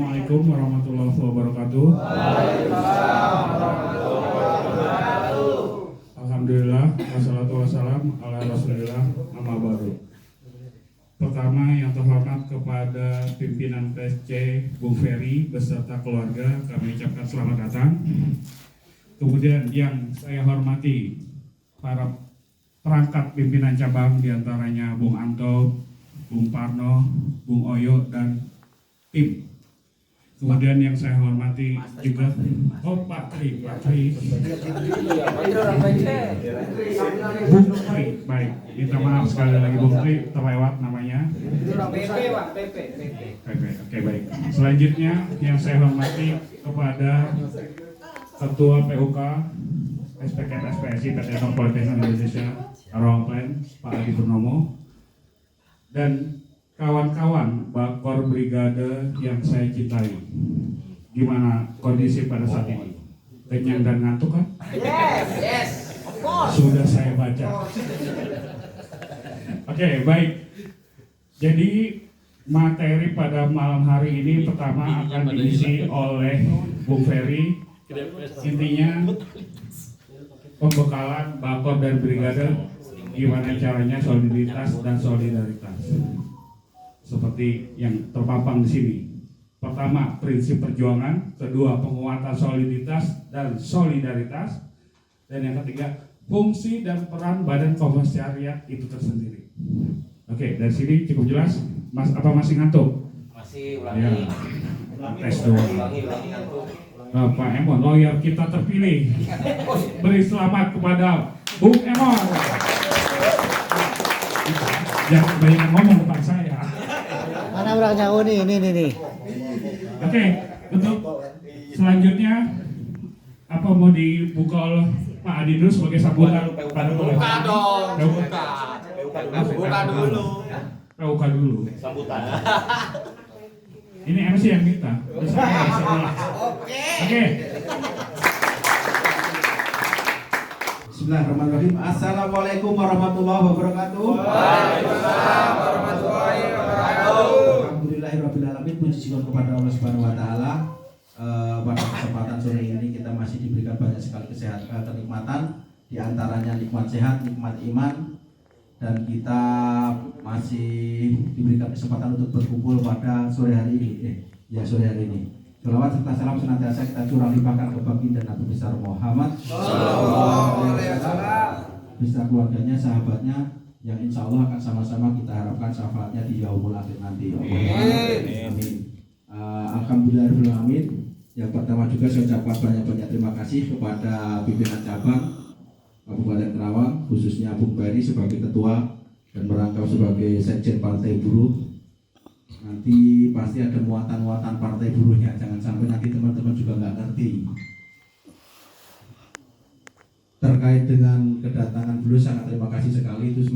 Assalamualaikum warahmatullahi wabarakatuh. Alhamdulillah, wassalatu wassalam ala rasulillah, amma ba'du. Pertama yang terhormat kepada pimpinan PSC Bung Ferry beserta keluarga, kami ucapkan selamat datang. Kemudian yang saya hormati para perangkat pimpinan cabang, diantaranya Bung Anto, Bung Parno, Bung Oyo, dan tim. Kemudian yang saya hormati juga Pak Tri, Bung Tri, baik, minta maaf sekali lagi Bung Tri, terlewat namanya. Oke, baik. Selanjutnya yang saya hormati kepada Ketua PUK SPKT SPSI PT Politeknik Indonesia Rawangplen, Pak Adi Purnomo, dan kawan-kawan Bakor Brigade yang saya cintai. Gimana kondisi pada saat ini? Kenyang dan ngantuk kan? Yes, of course. Sudah saya baca. Oke, baik. Jadi materi pada malam hari ini pertama akan diisi oleh Bung Ferry. Intinya pembekalan Bakor dan Brigade, gimana caranya soliditas dan solidaritas. Seperti yang terpampang di sini. Pertama, prinsip perjuangan. Kedua, penguatan soliditas dan solidaritas. Dan yang ketiga, fungsi dan peran Badan Komisariat itu tersendiri. Oke, dari sini cukup jelas. Mas, apa masih ngantuk? Masih ulangi. Ya, tes doang. Ulangi ngantuk. Pak Emon, lawyer kita terpilih. Beri selamat kepada Bung Emon. Jangan banyak ngomong depan saya. Mana orangnya? Oh nih. Oke, untuk selanjutnya apa mau dibuka oleh Pak Adi dulu sebagai sambutan pada Buka dong. Buka dulu. PUK dulu. Sambutan. Ini MC yang minta. Oke. Bismillahirrahmanirrahim. Assalamualaikum warahmatullahi wabarakatuh. Waalaikumsalam warahmatullahi wabarakatuh. Alhamdulillahirabbil alamin, puji syukur kepada Allah Subhanahu wa taala. Pada kesempatan sore ini kita masih diberikan banyak sekali kesehatan, kenikmatan, di antaranya nikmat sehat, nikmat iman, dan kita masih diberikan kesempatan untuk berkumpul pada sore hari ini. Sore hari ini. Sholawat serta salam senantiasa kita curah limpahkan ke baginda Nabi besar Muhammad sallallahu alaihi wasallam, beserta keluarganya, sahabatnya, yang insya Allah akan sama-sama kita harapkan syafaatnya di yaumul akhir nanti. Amin. Alhamdulillahirabbil alamin. Yang pertama juga saya ucapkan banyak-banyak terima kasih kepada pimpinan cabang Kabupaten Kerawang, khususnya Bung Ferry sebagai ketua dan merangkap sebagai sekjen Partai Buruh. Nanti pasti ada muatan-muatan partai buruhnya, jangan sampai nanti teman-teman juga nggak ngerti. Terkait dengan kedatangan beliau, sangat terima kasih sekali, itu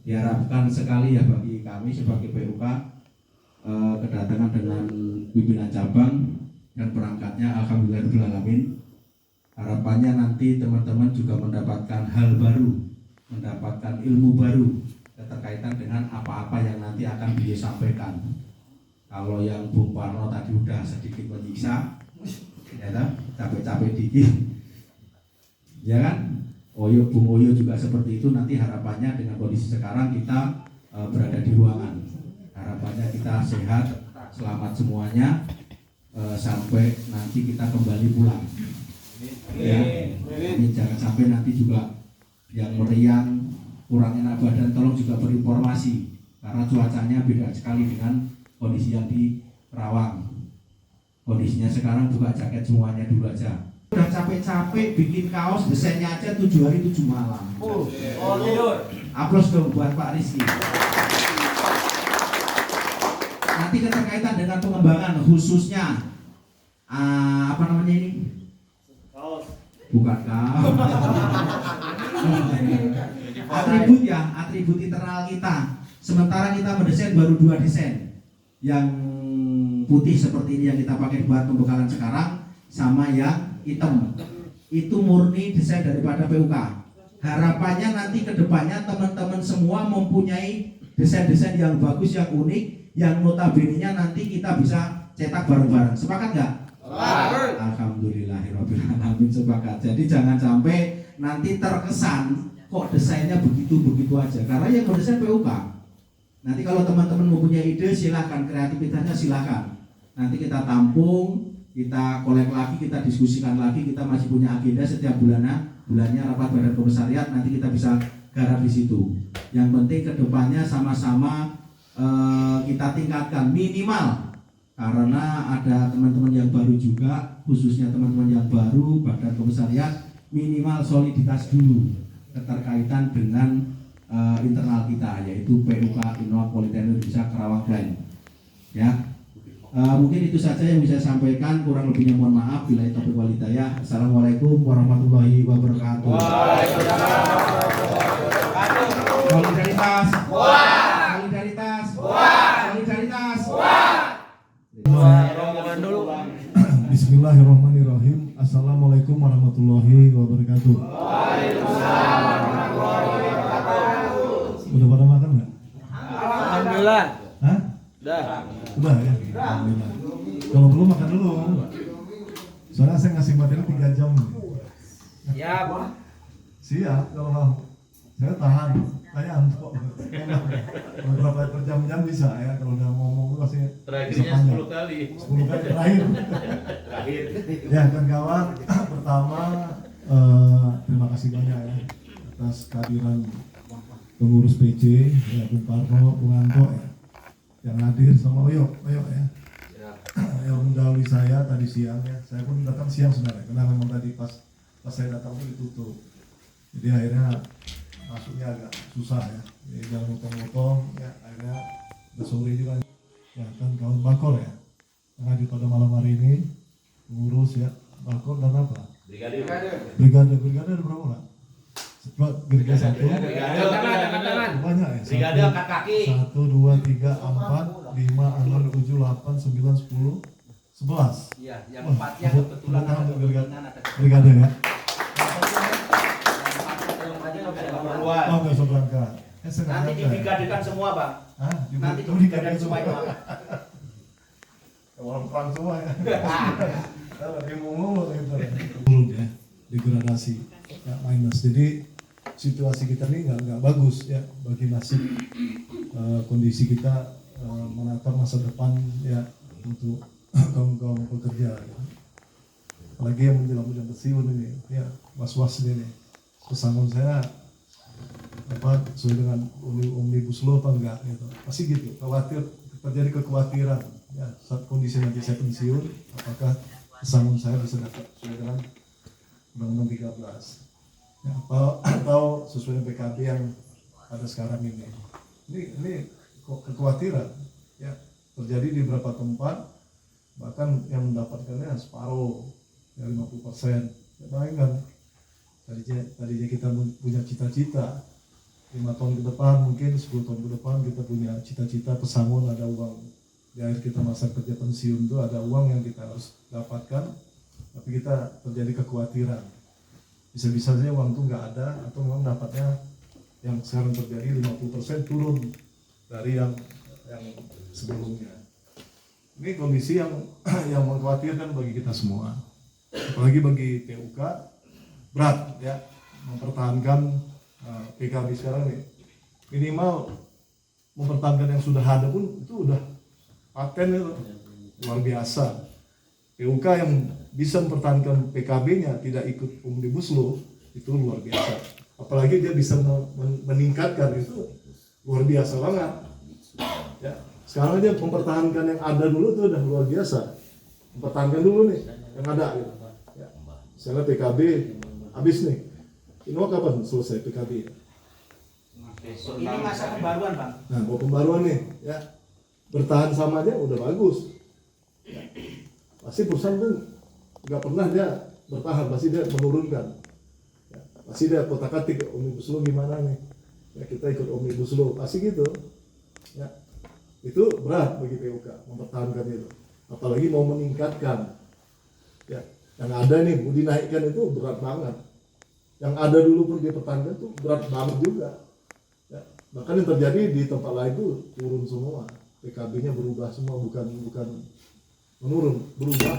diharapkan sekali ya bagi kami sebagai PUK, kedatangan dengan pimpinan cabang dan perangkatnya. Alhamdulillahirabbil alamin. Harapannya nanti teman-teman juga mendapatkan hal baru, mendapatkan ilmu baru keterkaitan dengan apa-apa yang nanti akan beliau sampaikan. Kalau yang Bung Parno tadi udah sedikit menyiksa, ya kan, capek-capek dikit, ya kan. Bung Oyo juga seperti itu. Nanti harapannya dengan kondisi sekarang kita berada di ruangan, harapannya kita sehat, selamat semuanya, sampai nanti kita kembali pulang. Ya, ini jangan sampai nanti juga yang meriang, kurang enak badan, tolong juga berinformasi, karena cuacanya beda sekali dengan kondisi yang di Kerawang. Kondisinya sekarang buka jaket semuanya dulu aja. Udah capek-capek bikin kaos, desainnya aja 7 hari 7 malam. Tidur. Aplaus dong buat Pak Rizky. Nanti keterkaitan dengan pengembangan khususnya apa namanya ini? Bukan kaos. Atribut internal kita. Sementara kita mendesain baru 2 desain. Yang putih seperti ini yang kita pakai buat pembekalan sekarang, sama yang hitam. Itu murni desain daripada PUK. Harapannya nanti ke depannya teman-teman semua mempunyai desain-desain yang bagus, yang unik, yang notabene-nya nanti kita bisa cetak bareng-bareng. Sepakat nggak? Alhamdulillahirabbil alamin, sepakat. Jadi jangan sampai nanti terkesan kok desainnya begitu aja. Karena yang mendesain PUK. Nanti kalau teman-teman mempunyai ide silahkan, kreativitasnya silahkan. Nanti kita tampung, kita kolek lagi, kita diskusikan lagi. Kita masih punya agenda setiap bulannya rapat badan komisariat. Nanti kita bisa garap di situ. Yang penting kedepannya sama-sama kita tingkatkan minimal, karena ada teman-teman yang baru juga, khususnya teman-teman yang baru badan komisariat, minimal soliditas dulu keterkaitan dengan internal kita, yaitu PUK Innova Politeknik Indonesia Karawang Klen. Ya, mungkin itu saja yang bisa saya sampaikan. Kurang lebihnya mohon maaf. Bila taufiq wal hidayah. Assalamualaikum warahmatullahi wabarakatuh. Solidaritas. Solidaritas. Solidaritas. Bismillahirrahmanirrahim. Assalamualaikum warahmatullahi wabarakatuh. Udah pada makan nggak? Alhamdulillah. Hah? Udah ya? Alhamdulillah. Kalau belum makan dulu. Soalnya saya ngasih materi 3 jam. Siap. Siap kalau mau. Saya tahan. Saya antok. Beberapa berjam-jam bisa ya. Kalau udah ngomong pasti Terakhirnya 10 kali. 10 kali terakhir. Ya kawan-kawan, pertama terima kasih banyak ya atas kehadiran pengurus PC ya, Bung Parno, Bung Anto ya, yang hadir sama Oyo ya, yang mendahului saya tadi siang ya. Saya pun datang siang sebenarnya, karena memang tadi pas saya datang pun ditutup, jadi akhirnya masuknya agak susah ya, jadi jangan motong-motong ya, akhirnya udah sore juga ya. Kan kawan Bakor ya yang hadir pada malam hari ini, pengurus ya Bakor dan apa? Brigade ada berapa orang? Brigade 1 Tangan. banyak ya? Brigade angkat kaki. 1, 2, 3, 4, 5, 6, 7, 8, 9, 10, 11. Iya, yang Wah, 4-nya tepuk kebetulan tangan ada untuk brigade kebetulan brigade ya. keperluan. Oh, besok berangkat. Sengaja Nanti ya? dibrigadekan semua, Bang. Hah? Nanti Dibrigadekan dibrigadekan semua itu. Orang perang semua ya. Bingung gitu. Turun ya, degradasi ya, minus. Jadi situasi kita ini nggak bagus ya bagi nasib kondisi kita menatap masa depan ya untuk kaum pekerja ya. Apalagi yang menjelang pensiun ini ya, was-was ini pesangon saya apa sesuai dengan omnibus law apa enggak gitu, pasti gitu, khawatir terjadi kekhawatiran ya saat kondisi nanti saya pensiun, apakah pesangon saya bisa dapat sesuai dengan Undang-Undang 13 ya, atau sesuai dengan PKB yang ada sekarang ini kekhawatiran ya terjadi di beberapa tempat, bahkan yang mendapatkannya separuh ya 50%. Ya, bayangkan tadinya kita punya cita-cita 5 tahun ke depan, mungkin 10 tahun ke depan kita punya cita-cita pesangon, ada uang di akhir kita masa kerja pensiun itu ada uang yang kita harus dapatkan, tapi kita terjadi kekhawatiran bisa-bisa saja uang itu nggak ada, atau memang dapatnya yang sekarang terjadi 50% turun dari yang sebelumnya. Ini kondisi yang mengkhawatirkan bagi kita semua, apalagi bagi PUK. Berat ya mempertahankan PKB sekarang nih, minimal mempertahankan yang sudah ada pun itu udah paten itu luar biasa. PUK yang bisa mempertahankan PKB-nya tidak ikut omnibus law itu luar biasa, apalagi dia bisa meningkatkan, itu luar biasa banget ya. Sekarang dia mempertahankan yang ada dulu itu udah luar biasa, mempertahankan dulu nih yang ada gitu ya. Misalnya PKB habis nih, Innova kapan selesai PKB? Ini masa pembaruan, Bang. Nah, mau pembaruan nih, ya bertahan sama aja udah bagus. Ya. Pasti perusahaan tuh nggak pernah dia bertahan, pasti dia menurunkan. Ya. Pasti dia kotak-katik omnibus law gimana nih? Ya kita ikut omnibus law, pasti gitu. Ya, itu berat bagi PUK mempertahankan itu. Apalagi mau meningkatkan. Ya, yang ada nih mau dinaikkan itu berat banget. Yang ada dulu pun dia pertahankan itu berat banget juga. Ya, bahkan yang terjadi di tempat lain itu turun semua, PKB-nya berubah semua, bukan menurun, berubah.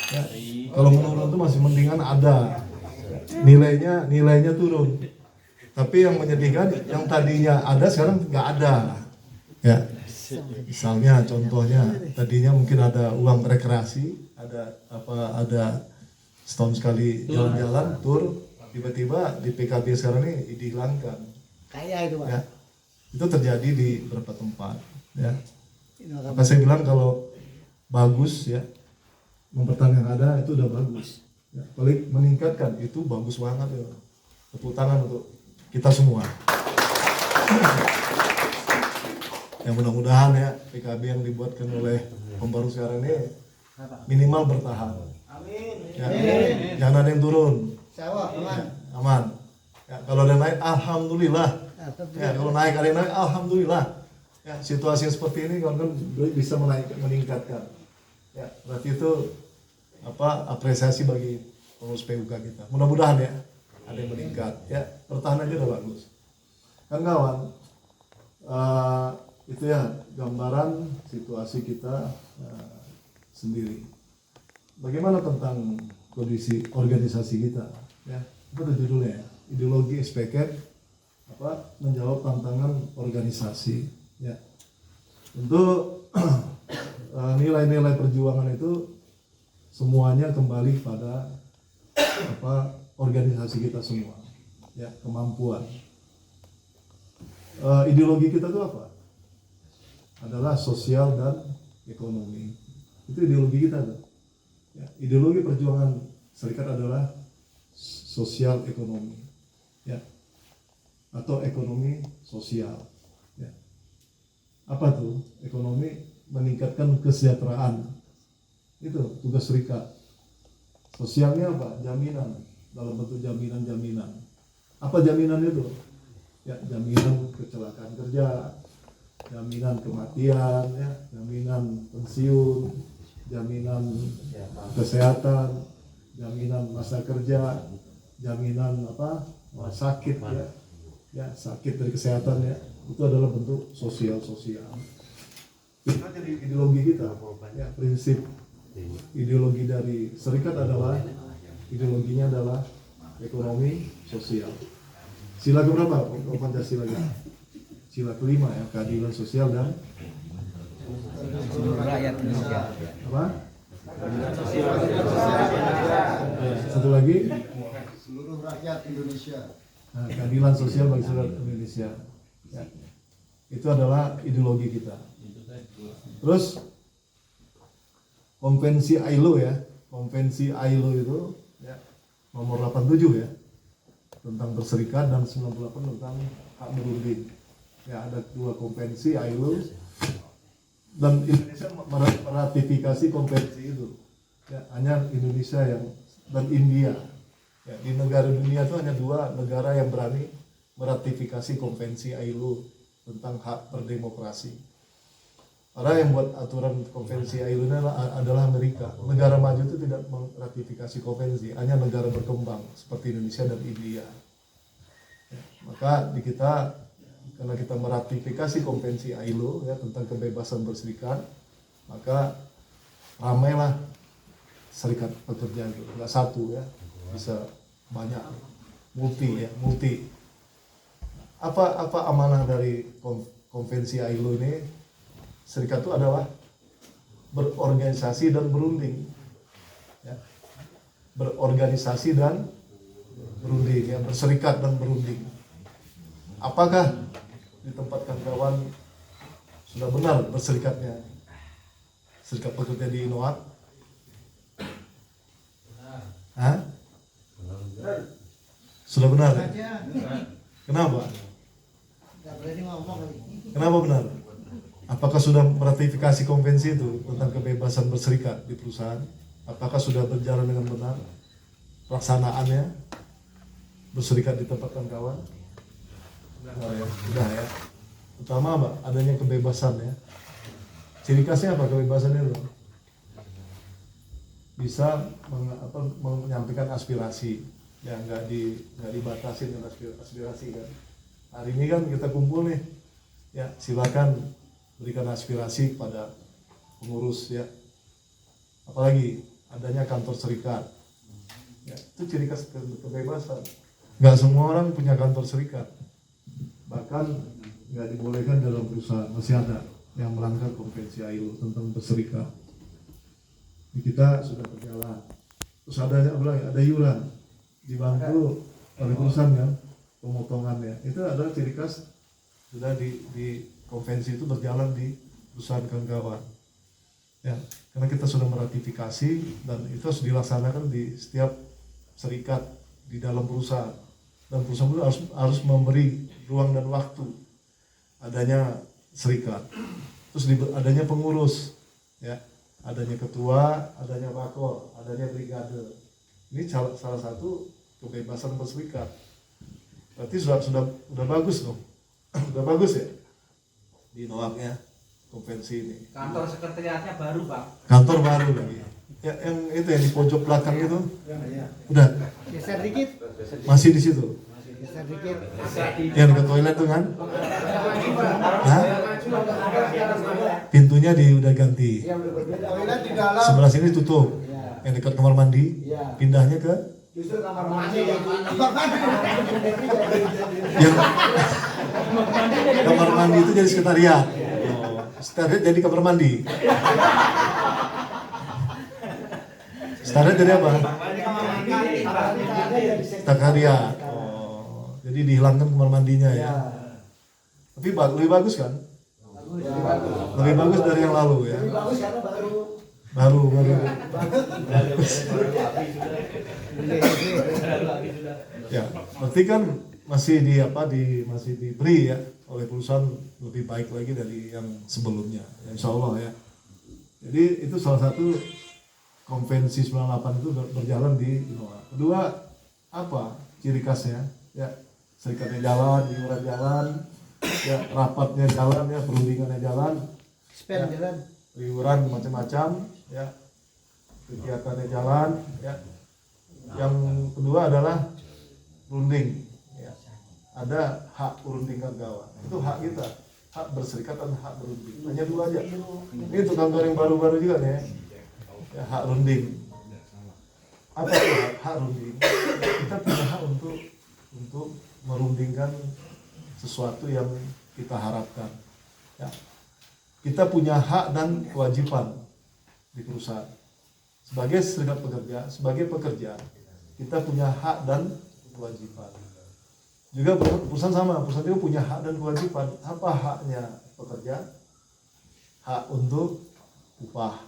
Ya, kalau menurun itu masih mendingan ada nilainya turun. Tapi yang menyedihkan yang tadinya ada sekarang nggak ada. Ya, misalnya contohnya tadinya mungkin ada uang rekreasi, ada setahun sekali jalan-jalan tur, tiba-tiba di PKB sekarang ini dihilangkan. Kayak itu Pak. Ya, itu terjadi di beberapa tempat. Ya, maka saya bilang kalau bagus ya mempertahankan ada itu udah bagus. Ya, paling meningkatkan itu bagus banget ya. Tepuk tangan untuk kita semua. Ya mudah-mudahan ya PKB yang dibuatkan oleh pembaru sekarang ini minimal bertahan. Ya, jangan ada yang turun. Aman. Ya, kalau ada naik, alhamdulillah. Ya, kalau naik ada yang naik, alhamdulillah. Ya, situasi seperti ini kan bisa meningkatkan. Ya, berarti itu apresiasi bagi pengurus PUK kita. Mudah-mudahan ya ada yang meningkat. Ya, bertahan aja udah bagus. Kan kawan, itu ya gambaran situasi kita sendiri. Bagaimana tentang kondisi organisasi kita? Ya, apa tuh judulnya? Ideologi SPK menjawab tantangan organisasi. Ya, tentu nilai-nilai perjuangan itu semuanya kembali pada organisasi kita semua. Ya, kemampuan. Ideologi kita itu apa? Adalah sosial dan ekonomi. Itu ideologi kita tuh. Ya, ideologi perjuangan serikat adalah sosial ekonomi, ya, atau ekonomi sosial. Ya. Apa tuh? Ekonomi meningkatkan kesejahteraan. Itu tugas serikat. Sosialnya apa? Jaminan, dalam bentuk jaminan-jaminan. Apa jaminan itu? Ya, jaminan kecelakaan kerja, jaminan kematian, ya, jaminan pensiun, jaminan kesehatan, jaminan masa kerja, jaminan sakit ya, ya sakit dari kesehatan ya, itu adalah bentuk sosial. Itu jadi ideologi kita, ya prinsip ideologi dari serikat adalah ideologinya adalah ekonomi sosial. Sila keberapa? Pancasila. Sila kelima ya, keadilan sosial dan rakyat Indonesia. apa? Satu lagi, seluruh rakyat Indonesia. nah, keadilan sosial bagi seluruh Indonesia. Ya. Itu adalah ideologi kita. Terus konvensi ILO ya, konvensi ILO itu ya, nomor 87 ya, tentang berserikat dan 98 tentang hak berunding. Ya, ada dua konvensi ILO dan Indonesia meratifikasi konvensi itu. Ya, hanya Indonesia dan India. Ya, di negara dunia itu hanya dua negara yang berani meratifikasi konvensi ILO tentang hak berdemokrasi. Karena yang buat aturan konvensi ILO ini adalah Amerika. Negara maju itu tidak meratifikasi konvensi, hanya negara berkembang seperti Indonesia dan India. Ya, maka di kita, karena kita meratifikasi konvensi ILO ya, tentang kebebasan berserikat, maka ramailah serikat pekerja itu, nggak satu ya, bisa banyak, multi. Apa amanah dari konvensi ILO ini? Serikat itu adalah berorganisasi dan berunding, ya. Berorganisasi dan berunding, ya, berserikat dan berunding. Apakah di tempat kawan sudah benar berserikatnya? Serikat pekerja di INOAK? Hah? Sudah benar? Ya? Kenapa? Kenapa benar? Apakah sudah meratifikasi konvensi itu tentang kebebasan berserikat di perusahaan? Apakah sudah berjalan dengan benar pelaksanaannya berserikat di tempat kawan? Sudah ya. Utama apa? Adanya kebebasan ya. Ciri khasnya apa kebebasan itu? Bisa menyampaikan aspirasi, ya nggak dibatasi dengan aspirasi kan. Hari ini kan kita kumpul nih, ya silakan berikan aspirasi kepada pengurus ya. Apalagi adanya kantor serikat. Ya, itu ciri khas kebebasan. Nggak semua orang punya kantor serikat. Bahkan nggak dibolehkan dalam perusahaan, masih ada yang melanggar konvensi ILO tentang berserikat. Di kita sudah berjalan. Terus ada apa lagi? Ada iuran dibantu oleh perusahaan kan, pemotongannya. Itu adalah ciri khas sudah di konvensi itu berjalan di perusahaan kawan-kawan. Ya, karena kita sudah meratifikasi dan itu harus dilaksanakan di setiap serikat di dalam perusahaan. Dan perusahaan itu harus memberi ruang dan waktu adanya serikat. Terus adanya pengurus, ya, adanya ketua, adanya wakil, adanya brigade. Ini salah satu kebebasan berserikat. Berarti sudah bagus dong. Sudah bagus ya di NOAK-nya konvensi ini. Kantor sekretariatnya baru, Bang. Kantor baru lagi. Ya, yang itu yang di pojok belakang itu. Udah. Geser dikit. Masih di situ. Geser dikit. Yang ke toilet tuh kan? Hah? Pintunya udah ganti. Toilet di dalam. Sebelah sini tutup. Yang dekat kamar mandi. Pindahnya ke Justru kamar mandi yang yang kamar mandi itu jadi sekretariat. Sekretariat jadi kamar mandi. Sekretariat jadi apa? Sekretariat. Oh, jadi dihilangkan kamar mandinya ya. Tapi lebih bagus kan? Lebih bagus dari yang lalu ya. bagus karena Baru. Ya, berarti kan masih diberi ya oleh perusahaan lebih baik lagi dari yang sebelumnya, insya Allah ya. Jadi itu salah satu konvensi 98 itu berjalan di NOAK. Kedua, apa ciri khasnya? Ya, serikatnya jalan, iuran jalan, ya rapatnya jalan, ya perundingannya jalan, Spend ya, jalan. iuran macam-macam, ya kegiatannya jalan, ya. Yang kedua adalah runding, ya. Ada hak urunding kawan, itu hak kita, hak berserikat dan hak berunding. Hanya dua aja. Ini untuk kawan yang baru-baru juga nih, ya, hak runding. Apa itu hak runding? Kita punya hak untuk merundingkan sesuatu yang kita harapkan. Ya. Kita punya hak dan kewajiban di perusahaan. Sebagai serikat pekerja, sebagai pekerja, kita punya hak dan kewajiban. Juga perusahaan sama, perusahaan juga punya hak dan kewajiban. Apa haknya pekerja? Hak untuk upah,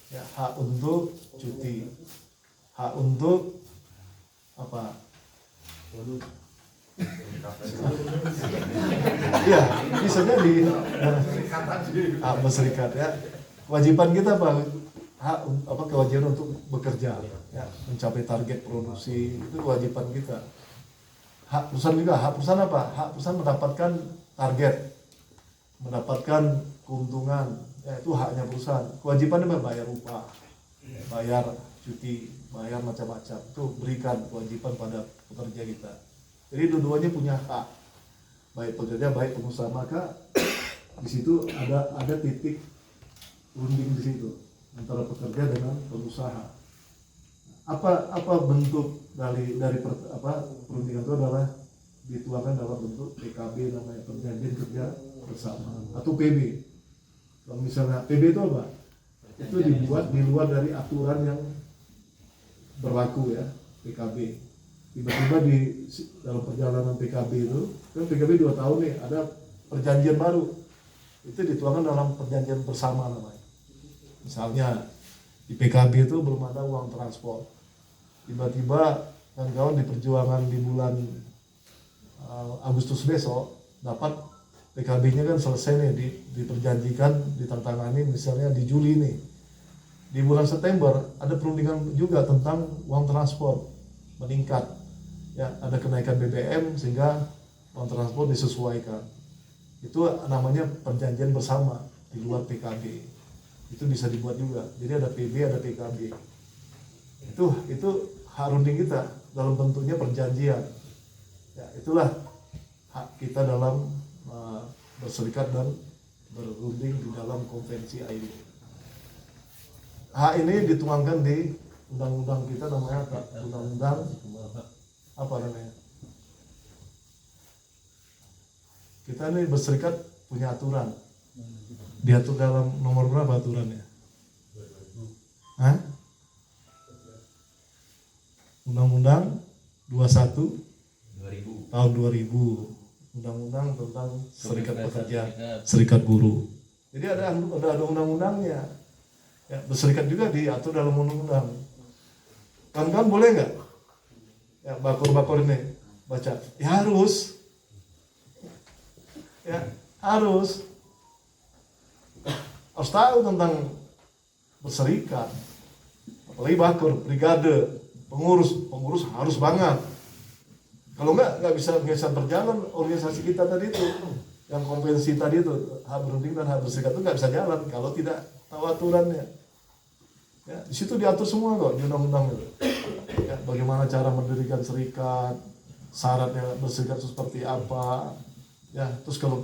ya, hak untuk cuti, hak untuk apa? Iya, bisa jadi hak berserikat ya. Kewajiban kita apa? Kewajiban untuk bekerja, ya, mencapai target produksi itu kewajiban kita. Hak perusahaan juga, hak perusahaan apa? Hak perusahaan mendapatkan target, mendapatkan keuntungan, ya, itu haknya perusahaan. Kewajibannya apa? Bayar upah, bayar cuti, bayar macam-macam. Itu berikan kewajiban pada pekerja kita. Jadi dua-duanya punya hak, baik pekerja, baik pengusaha. Maka di situ ada titik runding di situ antara pekerja dengan pengusaha. Apa bentuk dari perundingan itu adalah dituangkan dalam bentuk PKB, namanya perjanjian kerja bersama, atau PB. Kalau misalnya PB itu apa? Itu dibuat di luar dari aturan yang berlaku ya, PKB. Tiba-tiba dalam perjalanan PKB itu, kan PKB 2 tahun nih, ada perjanjian baru. Itu dituangkan dalam perjanjian bersama namanya. Misalnya di PKB itu belum ada uang transport. Tiba-tiba kawan-kawan di perjuangan di bulan Agustus besok dapat PKB-nya kan selesai nih, diperjanjikan, ditandatangani misalnya di Juli nih. Di bulan September ada perundingan juga tentang uang transport meningkat. Ya, ada kenaikan BBM sehingga uang transport disesuaikan. Itu namanya perjanjian bersama di luar PKB. Itu bisa dibuat juga. Jadi ada PB, ada PKB. Itu hak runding kita dalam bentuknya perjanjian. Ya, itulah hak kita dalam berserikat dan berunding di dalam konvensi ILO. hak ini dituangkan di undang-undang kita namanya undang-undang apa namanya? Kita ini berserikat punya aturan. Diatur dalam nomor berapa aturannya? Hah? Undang-undang 21 tahun 2000. Undang-undang tentang serikat pekerja, serikat buruh. Jadi ada undang-undangnya. Ya, berserikat juga diatur dalam undang-undang. Kan boleh nggak? Ya, bakor-bakor ini baca. Ya harus. Ya, harus tahu tentang berserikat. Apalagi bakor, brigade, pengurus harus banget. Kalau nggak bisa berjalan organisasi kita tadi itu, yang konvensi tadi itu, hak berunding dan hak berserikat itu nggak bisa jalan kalau tidak tahu aturannya. Ya, di situ diatur semua kok di undang-undang itu. Ya, bagaimana cara mendirikan serikat, syaratnya berserikat itu seperti apa. Ya, terus kalau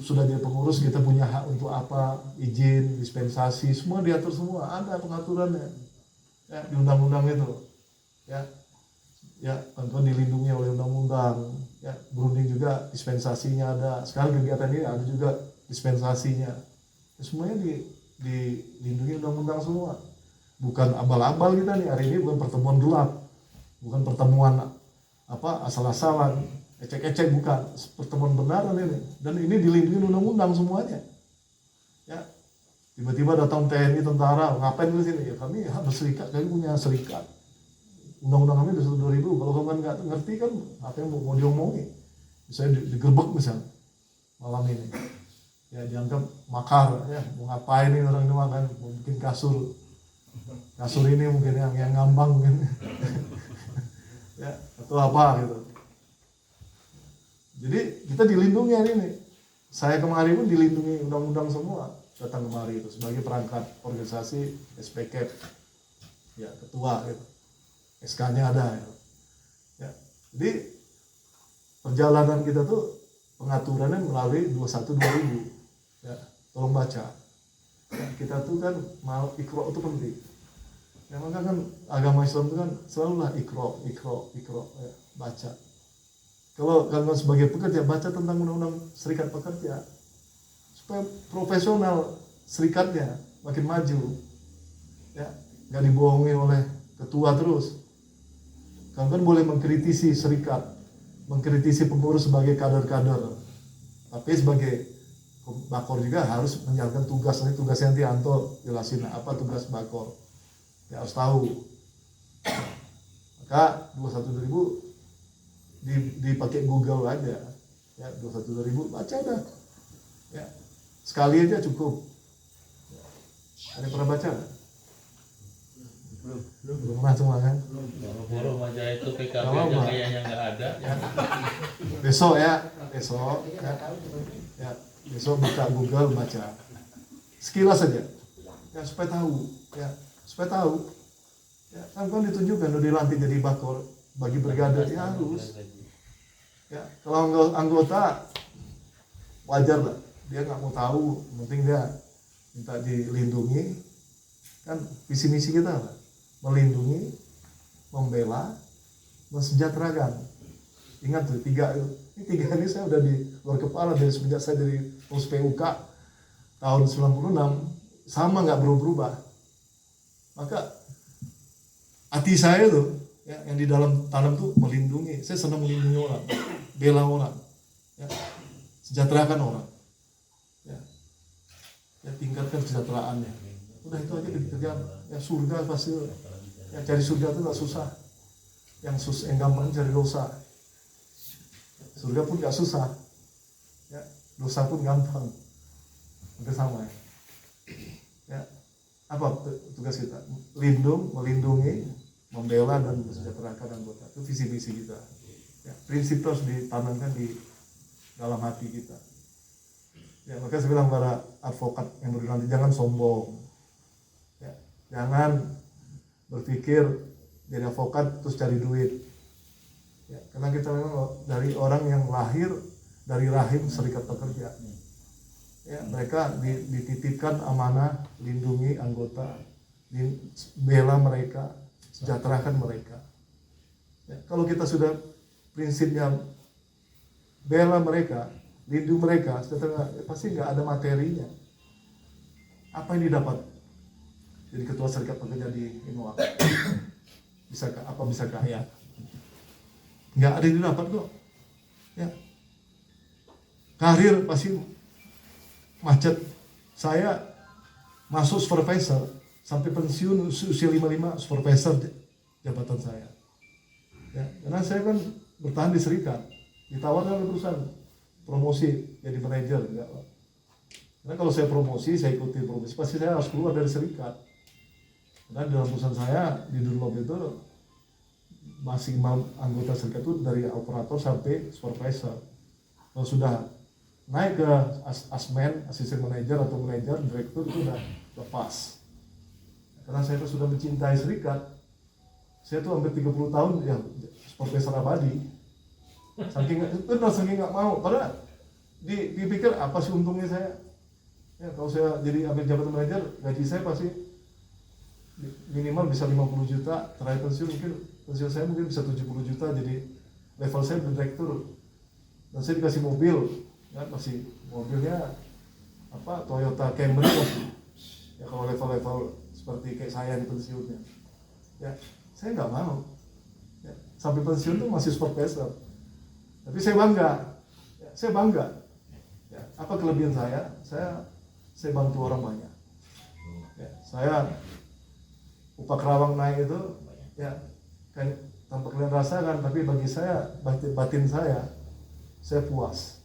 sudah jadi pengurus kita punya hak untuk apa, izin, dispensasi, semua diatur semua, ada pengaturannya. Ya, di undang-undang itu. Ya, tentu dilindungi oleh undang-undang. Ya, berunding juga dispensasinya ada. Sekarang kegiatan ini ada juga dispensasinya. Ya, semuanya dilindungi undang-undang semua. Bukan abal-abal kita nih hari ini, bukan pertemuan gelap, bukan pertemuan asal-asalan, ecek-ecek, bukan, pertemuan benaran ini. Dan ini dilindungi undang-undang semuanya. Ya, tiba-tiba datang TNI, tentara, ngapain di sini? Ya kami berserikat, kami punya serikat. Undang-undang kami dari 2000, kalau kamu nggak ngerti kan apa yang mau diomongin. Misalnya digerbek misalnya malam ini, ya dianggap makar, ya mau ngapain ini orang ini makan, mau bikin kasur ini mungkin yang ngambang mungkin. Ya, atau apa gitu. Jadi kita dilindungi hari ini. Saya kemarin pun dilindungi undang-undang semua, datang kemari itu sebagai perangkat organisasi SPK, ya ketua gitu. SK-nya ada ya. Jadi perjalanan kita tuh pengaturannya melalui 21-2000 ya, tolong baca ya, kita tuh kan mau ikro itu penting ya, maka kan agama Islam itu kan selalu lah ikro ya, baca. Kalau kalian sebagai pekerja baca tentang undang-undang serikat pekerja supaya profesional serikatnya makin maju ya, nggak dibohongi oleh ketua terus. Kalian boleh mengkritisi serikat, mengkritisi pengurus sebagai kader-kader, tapi sebagai bakor juga harus menjalankan tugasnya. Tugasnya nanti Anto jelasin apa tugas bakor, ya harus tahu. Maka 21.000 dipakai Google aja, ya 21.000 baca dah, ya sekali aja cukup. Ada yang pernah baca nggak? Belum pernah semua kan? Forum aja itu PKB aja kayaknya nggak ada. Ya. Besok ya, besok buka Google baca, sekilas saja, ya supaya tahu, ya kan ditunjukkan udah dilantik jadi bakor bagi brigade ya harus, ya kalau anggota wajar lah, dia nggak mau tahu, penting dia minta dilindungi, kan visi misi kita lah. Melindungi, membela, mensejahterakan. Ingat tuh tiga ini saya udah di luar kepala dari semenjak saya dari pengurus PUK tahun 96 sama nggak berubah. Maka hati saya tuh ya, yang di dalam tanam tuh melindungi. Saya senang melindungi orang, bela orang, ya, sejahterakan orang, ya tingkatkan kesejahteraannya. Udah itu aja dikerjakan. Ya surga pasti. Ya cari surga itu nggak susah. Yang gampang cari dosa. Surga pun nggak susah. Ya dosa pun gampang. Hampir sama ya. Ya apa tugas kita? Melindungi, membela dan mensejahterakan anggota. Itu visi misi kita. Ya, prinsip itu harus ditanamkan di dalam hati kita. Ya maka saya bilang para advokat yang baru nanti jangan sombong. Ya, jangan berpikir jadi advokat terus cari duit. Ya, karena kita memang dari orang yang lahir dari rahim serikat pekerja. Ya, mereka dititipkan amanah lindungi anggota, bela mereka, sejahterakan mereka. Ya, kalau kita sudah prinsipnya bela mereka, lindungi mereka, pasti nggak ada materinya. Apa yang didapat jadi ketua serikat pekerja di Innova? Bisa kaya? Nggak ada yang didapat kok. Ya. Karir pasti macet. Saya masuk supervisor sampai pensiun usia 55 supervisor jabatan saya. Ya, karena saya kan bertahan di serikat, ditawarkan oleh perusahaan promosi jadi manajer, enggak. Karena kalau saya promosi, saya ikuti promosi, pasti saya harus keluar dari serikat. Karena dalam perusahaan saya di Dunlop itu maksimal anggota serikat itu dari operator sampai supervisor. Kalau sudah naik ke asmen, asisten manajer atau manajer, direktur itu udah lepas. Karena saya tuh sudah mencintai serikat, saya tuh hampir 30 tahun ya supervisor abadi. Saking nggak mau, karena dipikir apa sih untungnya saya? Ya kalau saya jadi ambil jabatan manajer, gaji saya pasti minimal bisa 50 juta, terakhir pensiun saya mungkin bisa 70 juta, jadi level saya direktur. Dan saya dikasih mobil, ya masih mobilnya apa Toyota Camry masih. Ya kalau level-level seperti kayak saya di pensiunnya, ya saya nggak mau. Ya, sampai pensiun tuh masih supervisor. Tapi saya bangga, ya, saya bangga. Ya, apa kelebihan saya? Saya bantu orang banyak. Ya, saya upah Kerawang naik itu, ya kan tanpa kalian rasakan, tapi bagi saya batin saya puas.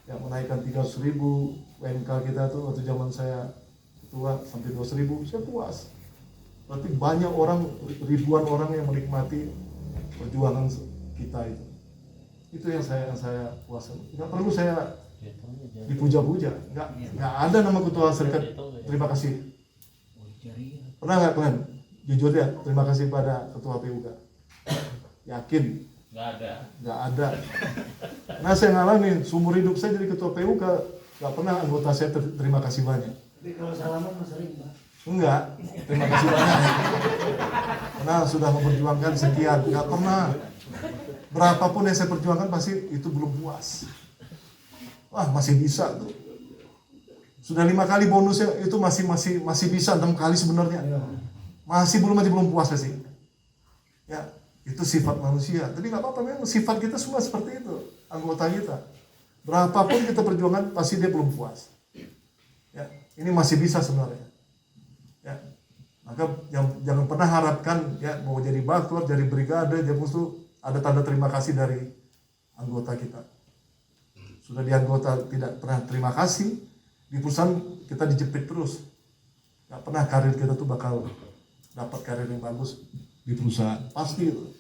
Ya menaikkan 300.000 UMK kita tuh waktu zaman saya tua sampai 200.000, saya puas. Berarti banyak orang, ribuan orang yang menikmati perjuangan kita itu. Itu yang saya puasan. Nggak perlu saya dipuja-puja. Nggak ada nama ketua serikat terima kasih. Pernah nggak kalian? Jujur ya, terima kasih pada ketua PUK. Yakin? Nggak ada. Nah saya ngalamin, seumur hidup saya jadi ketua PUK, nggak pernah anggota saya terima kasih banyak. Tapi kalau salaman mas sering, Pak. Enggak, terima kasih banyak. Karena sudah memperjuangkan sekian, nggak pernah. Berapapun yang saya perjuangkan pasti itu belum puas. Wah masih bisa tuh. Sudah 5 kali bonusnya itu masih bisa 6 kali sebenarnya. Masih belum puas sih. Ya itu sifat manusia. Tapi nggak apa-apa, memang sifat kita semua seperti itu. Anggota kita. Berapapun kita perjuangan pasti dia belum puas. Ya ini masih bisa sebenarnya. Ya maka jangan pernah harapkan ya mau jadi baktor, jadi brigade, jadi musuh. Ada tanda terima kasih dari anggota kita. Sudah di anggota tidak pernah terima kasih, di perusahaan kita dijepit terus. Gak pernah karir kita tuh bakal dapat karir yang bagus di perusahaan. Pasti itu.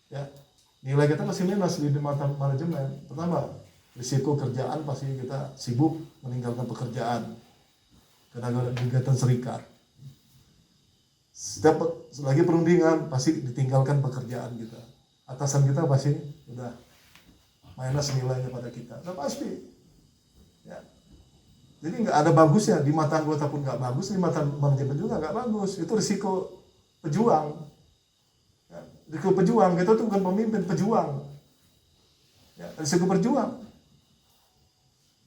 Ya, nilai kita masih minus di mata manajemen. Pertama, risiko kerjaan pasti kita sibuk meninggalkan pekerjaan. Karena ada kegiatan serikat. Setiap lagi perundingan pasti ditinggalkan pekerjaan kita. Atasan kita pasti udah minus nilainya pada kita, udah pasti. Ya. Jadi nggak ada bagusnya, di mata anggota pun nggak bagus, di mata manajemen juga nggak bagus. Itu risiko pejuang. Ya. Risiko pejuang, kita tuh bukan pemimpin, pejuang. Ya, risiko berjuang.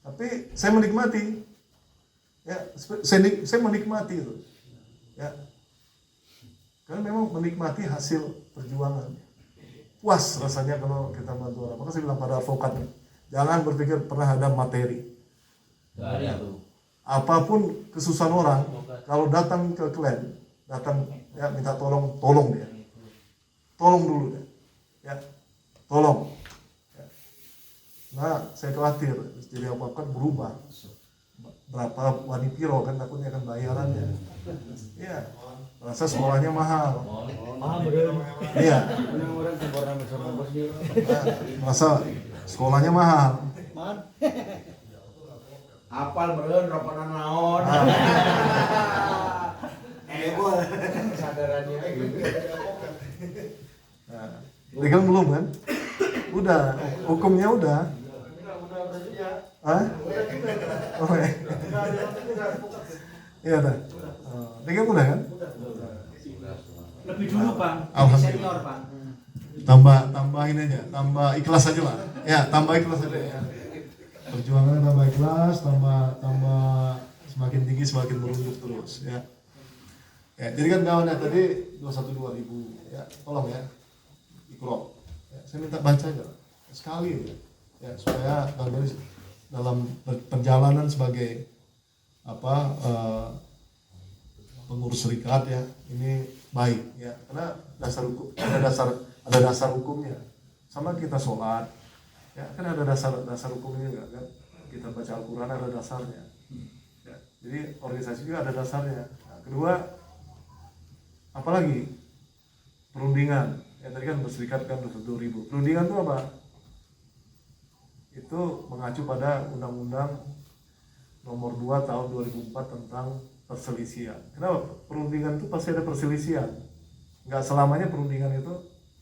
Tapi saya menikmati. Ya, saya menikmati itu. Ya. Karena memang menikmati hasil perjuangan. Puas rasanya kalau kita bantu orang. Maka saya bilang pada advokatnya, jangan berpikir pernah ada materi. Apapun kesusahan orang, kalau datang ke klien, datang ya minta tolong dia. Tolong dulu deh. Ya, tolong. Ya. Nah, saya khawatir jadi advokat berubah. Berapa wanipiro kan takutnya akan bayarannya. Iya. Rasa sekolahnya mahal. Iya. Masa sekolahnya mahal. Apal beren rokonan naon. Sadarannya gitu. Nah, legal belum kan? Udah, hukumnya udah. Hah? Oh, iya dah. Legal udah kan? Lebih dulu bang, Alhamdulillah. senior bang. Tambahin aja, tambah ikhlas aja lah. Ya, tambah ikhlas aja ya. Perjuangannya tambah ikhlas, tambah semakin tinggi semakin merunduk terus ya. Ya, jadi kan kawannya tadi 212.000 ya, tolong ya. Iqra. Ya, saya minta baca aja lah. Sekali ya, supaya dalam perjalanan sebagai pengurus serikat ya, ini baik ya, karena dasar hukum ada dasar hukumnya, sama kita sholat ya, kan ada dasar hukumnya juga kan, kita baca Al-Quran ada dasarnya ya. Jadi organisasi juga ada dasarnya. Nah, kedua, apalagi perundingan ya, tadi kan berserikat kan 212.000. Perundingan itu apa? Itu mengacu pada Undang-Undang Nomor 2 Tahun 2004 tentang perselisihan. Kenapa? Perundingan itu pasti ada perselisihan. Nggak selamanya perundingan itu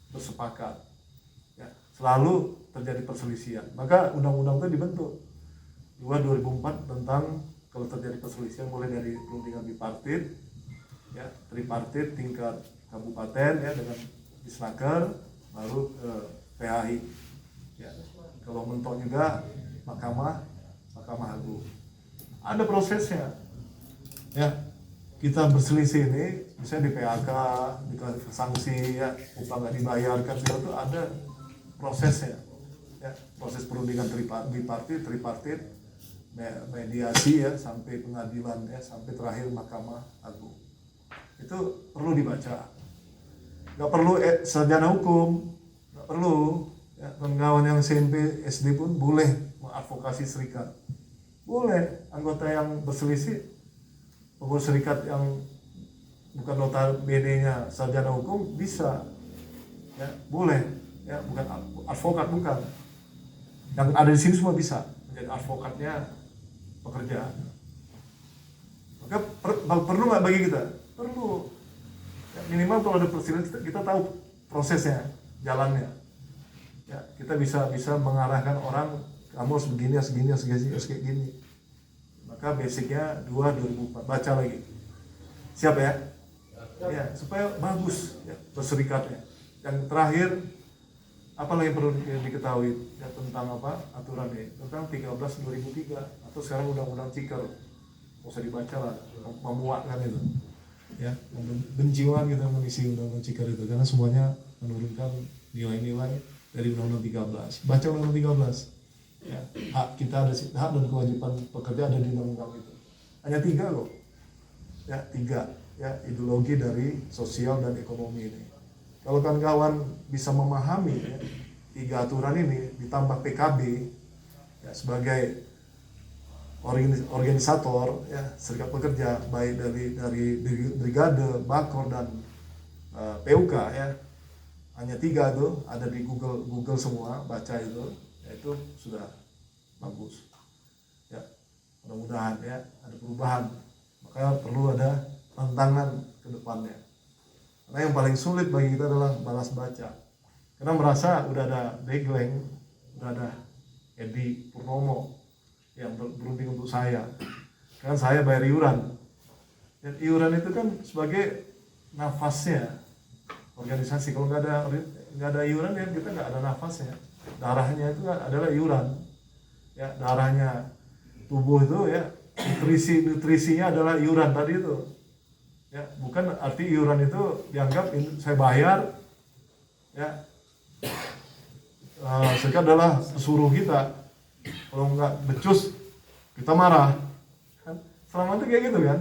bersepakat. Ya, selalu terjadi perselisihan. Maka undang-undang itu dibentuk 2004 tentang kalau terjadi perselisihan mulai dari perundingan bipartit, ya, tripartit tingkat kabupaten ya dengan Disnaker, lalu ke PHI. Ya, kalau mentok juga Mahkamah Agung. Ada prosesnya. Ya, kita berselisih ini misalnya di PHK, dikasih sanksi ya, upah nggak dibayarkan, itu ada prosesnya ya, proses perundingan tripartit, mediasi ya, sampai pengadilan ya, sampai terakhir Mahkamah Agung. Itu perlu dibaca, nggak perlu sarjana hukum, nggak perlu ya, kawan yang SMP SD pun boleh mengadvokasi serikat, boleh. Anggota yang berselisih, pengurus serikat yang bukan notabene-nya sarjana hukum bisa ya, boleh ya, bukan advokat, bukan yang ada di sini semua bisa menjadi advokatnya pekerja. Maka perlu nggak bagi kita? Perlu ya, minimal kalau ada perselisihan kita tahu prosesnya, jalannya ya, kita bisa mengarahkan orang, kamu harus begini, harus kayak gini. Maka basicnya 2004, baca lagi, siap ya? Ya, supaya bagus ya, berserikatnya. Yang terakhir, apa lagi perlu diketahui ya, tentang aturan ini, tentang 13/2003 atau sekarang undang-undang Ciker, nggak usah dibaca lah, memuatkan itu ya, benci banget kita mengisi undang-undang Ciker itu, karena semuanya menurunkan nilai-nilai dari undang-undang 13. Baca undang-undang 13 ya, hak kita ada, hak dan kewajiban pekerja ada di undang-undang itu. Hanya 3 loh ya, 3 ya, ideologi dari sosial dan ekonomi ini. Kalau kawan-kawan bisa memahami ya, 3 aturan ini ditambah PKB ya, sebagai organisator ya, serikat pekerja baik dari brigade, bakor dan PUK ya, hanya 3 itu ada di Google semua, baca itu. Itu sudah bagus ya, mudah-mudahan ya ada perubahan. Maka perlu ada tantangan ke depannya, karena yang paling sulit bagi kita adalah balas baca, karena merasa udah ada Degleng, udah ada Edi Purnomo yang berunding untuk saya, kan saya bayar iuran, dan iuran itu kan sebagai nafasnya organisasi. Kalau nggak ada iuran ya, kita nggak ada nafasnya. Darahnya itu adalah iuran ya, darahnya tubuh itu ya, nutrisinya adalah iuran tadi itu ya, bukan arti iuran itu dianggap saya bayar ya, serikat adalah pesuruh kita, kalau nggak becus kita marah kan, selama itu kayak gitu kan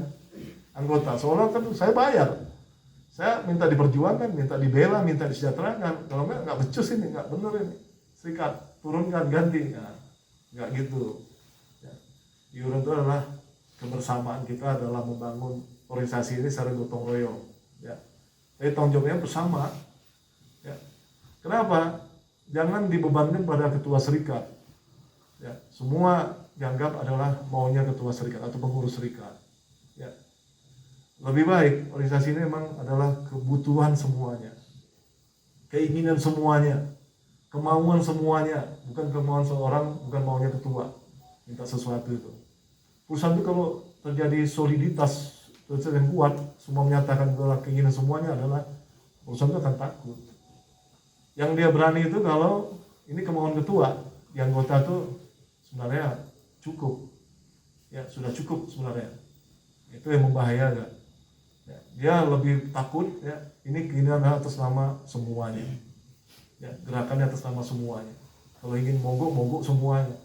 anggota, soalnya kan saya bayar, saya minta diperjuangkan, minta dibela, minta disejahterakan, kalau nggak becus ini, nggak bener ini, serikat turunkan, ganti, nah, nggak gitu ya. Iuran itu adalah kebersamaan kita adalah membangun organisasi ini secara gotong royong ya, jadi tanggung jawabnya bersama ya. Kenapa? Jangan dibebankan pada ketua serikat ya, semua dianggap adalah maunya ketua serikat atau pengurus serikat ya. Lebih baik organisasi ini memang adalah kebutuhan semuanya, keinginan semuanya, kemauan semuanya, bukan kemauan seorang, bukan maunya ketua minta sesuatu itu. Perusahaan itu kalau terjadi soliditas yang kuat, semua menyatakan bahwa keinginan semuanya adalah perusahaan itu akan takut. Yang dia berani itu kalau ini kemauan ketua, di anggota tuh sebenarnya cukup, ya sudah cukup sebenarnya. Itu yang membahayakan. Ya, dia lebih takut, ya ini keinginan atas nama semuanya, ya gerakannya atas nama semuanya. Kalau ingin mogok semuanya,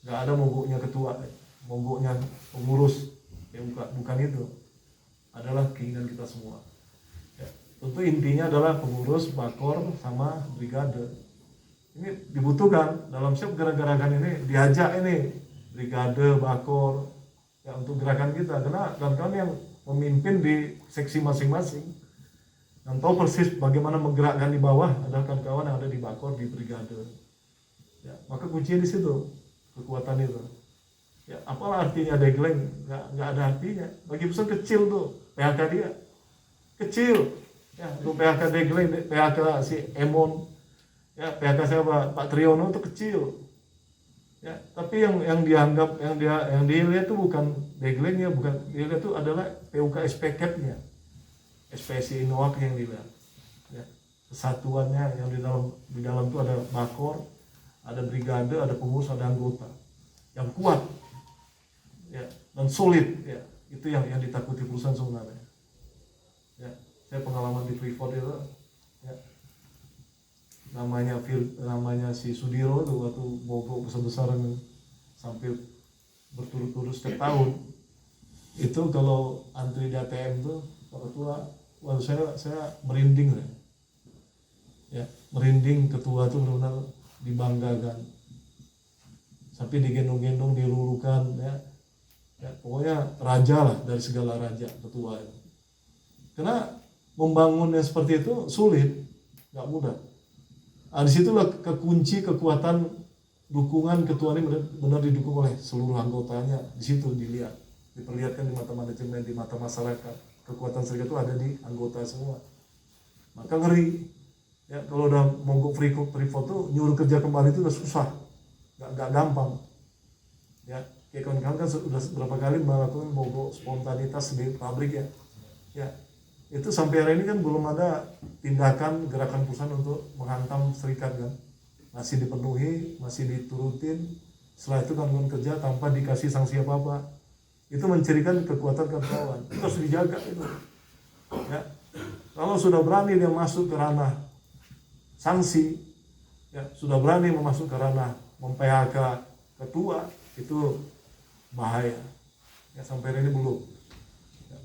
nggak ada mogoknya ketua, mogoknya pengurus, ya bukan itu, adalah keinginan kita semua. Ya, tentu intinya adalah pengurus, bakor, sama brigade. Ini dibutuhkan dalam setiap gerakan ini, diajak ini brigade, bakor, ya untuk gerakan kita, karena kawan-kawan yang memimpin di seksi masing-masing dan tahu persis bagaimana menggerakkan di bawah adalah kawan-kawan yang ada di bakor, di brigade. Ya, maka kuncinya di situ, kekuatan itu. Ya, apalah artinya degleng? Nggak ada artinya. Bagi perusahaan kecil tuh, PHK dia kecil. Ya, untuk PHK degleng, PHK si Emon, ya PHK siapa? Pak Triyono itu kecil. Ya, tapi yang dianggap yang dilihat itu bukan deglengnya, bukan dilihat itu adalah PUK SPK-nya, SPSI Inoak yang dilihat. Ya, kesatuannya yang di dalam itu ada bakor, ada brigade, ada pengurus, ada anggota yang kuat, ya dan solid, ya itu yang ditakuti perusahaan sebenarnya. Ya, saya pengalaman di Freeport itu, ya namanya si Sudiro tuh waktu mogok besar-besaran sampai berturut-turut setiap tahun itu, kalau antri di ATM tuh Pak Ketua, waktu saya merinding ya merinding. Ketua tuh benar-benar dibanggakan sampai digendong-gendong, dilurukan, ya pokoknya raja lah dari segala raja ketua itu. Karena membangunnya seperti itu sulit, nggak mudah. Nah, disitulah kekunci kekuatan dukungan ketua ini benar didukung oleh seluruh anggotanya. Di situ dilihat, diperlihatkan di mata manajemen, di mata masyarakat. Kekuatan serikat itu ada di anggota semua. Maka ngeri. Ya, kalau udah mogok Freeport tuh nyuruh kerja kembali itu udah susah, nggak gampang. Ya, kayak kawan-kawan kan sudah berapa kali melakukan mogok spontanitas di pabrik ya. Ya, itu sampai hari ini kan belum ada tindakan gerakan perusahaan untuk menghantam serikat kan. Masih dipenuhi, masih diturutin. Setelah itu kawan-kawan kerja tanpa dikasih sanksi apa-apa. Itu mencirikan kekuatan kawan-kawan. Itu harus dijaga itu. Ya, kalau sudah berani dia masuk ke ranah sanksi, ya sudah berani masuk ke ranah mem-PHK ketua, itu bahaya. Ya, sampai hari ini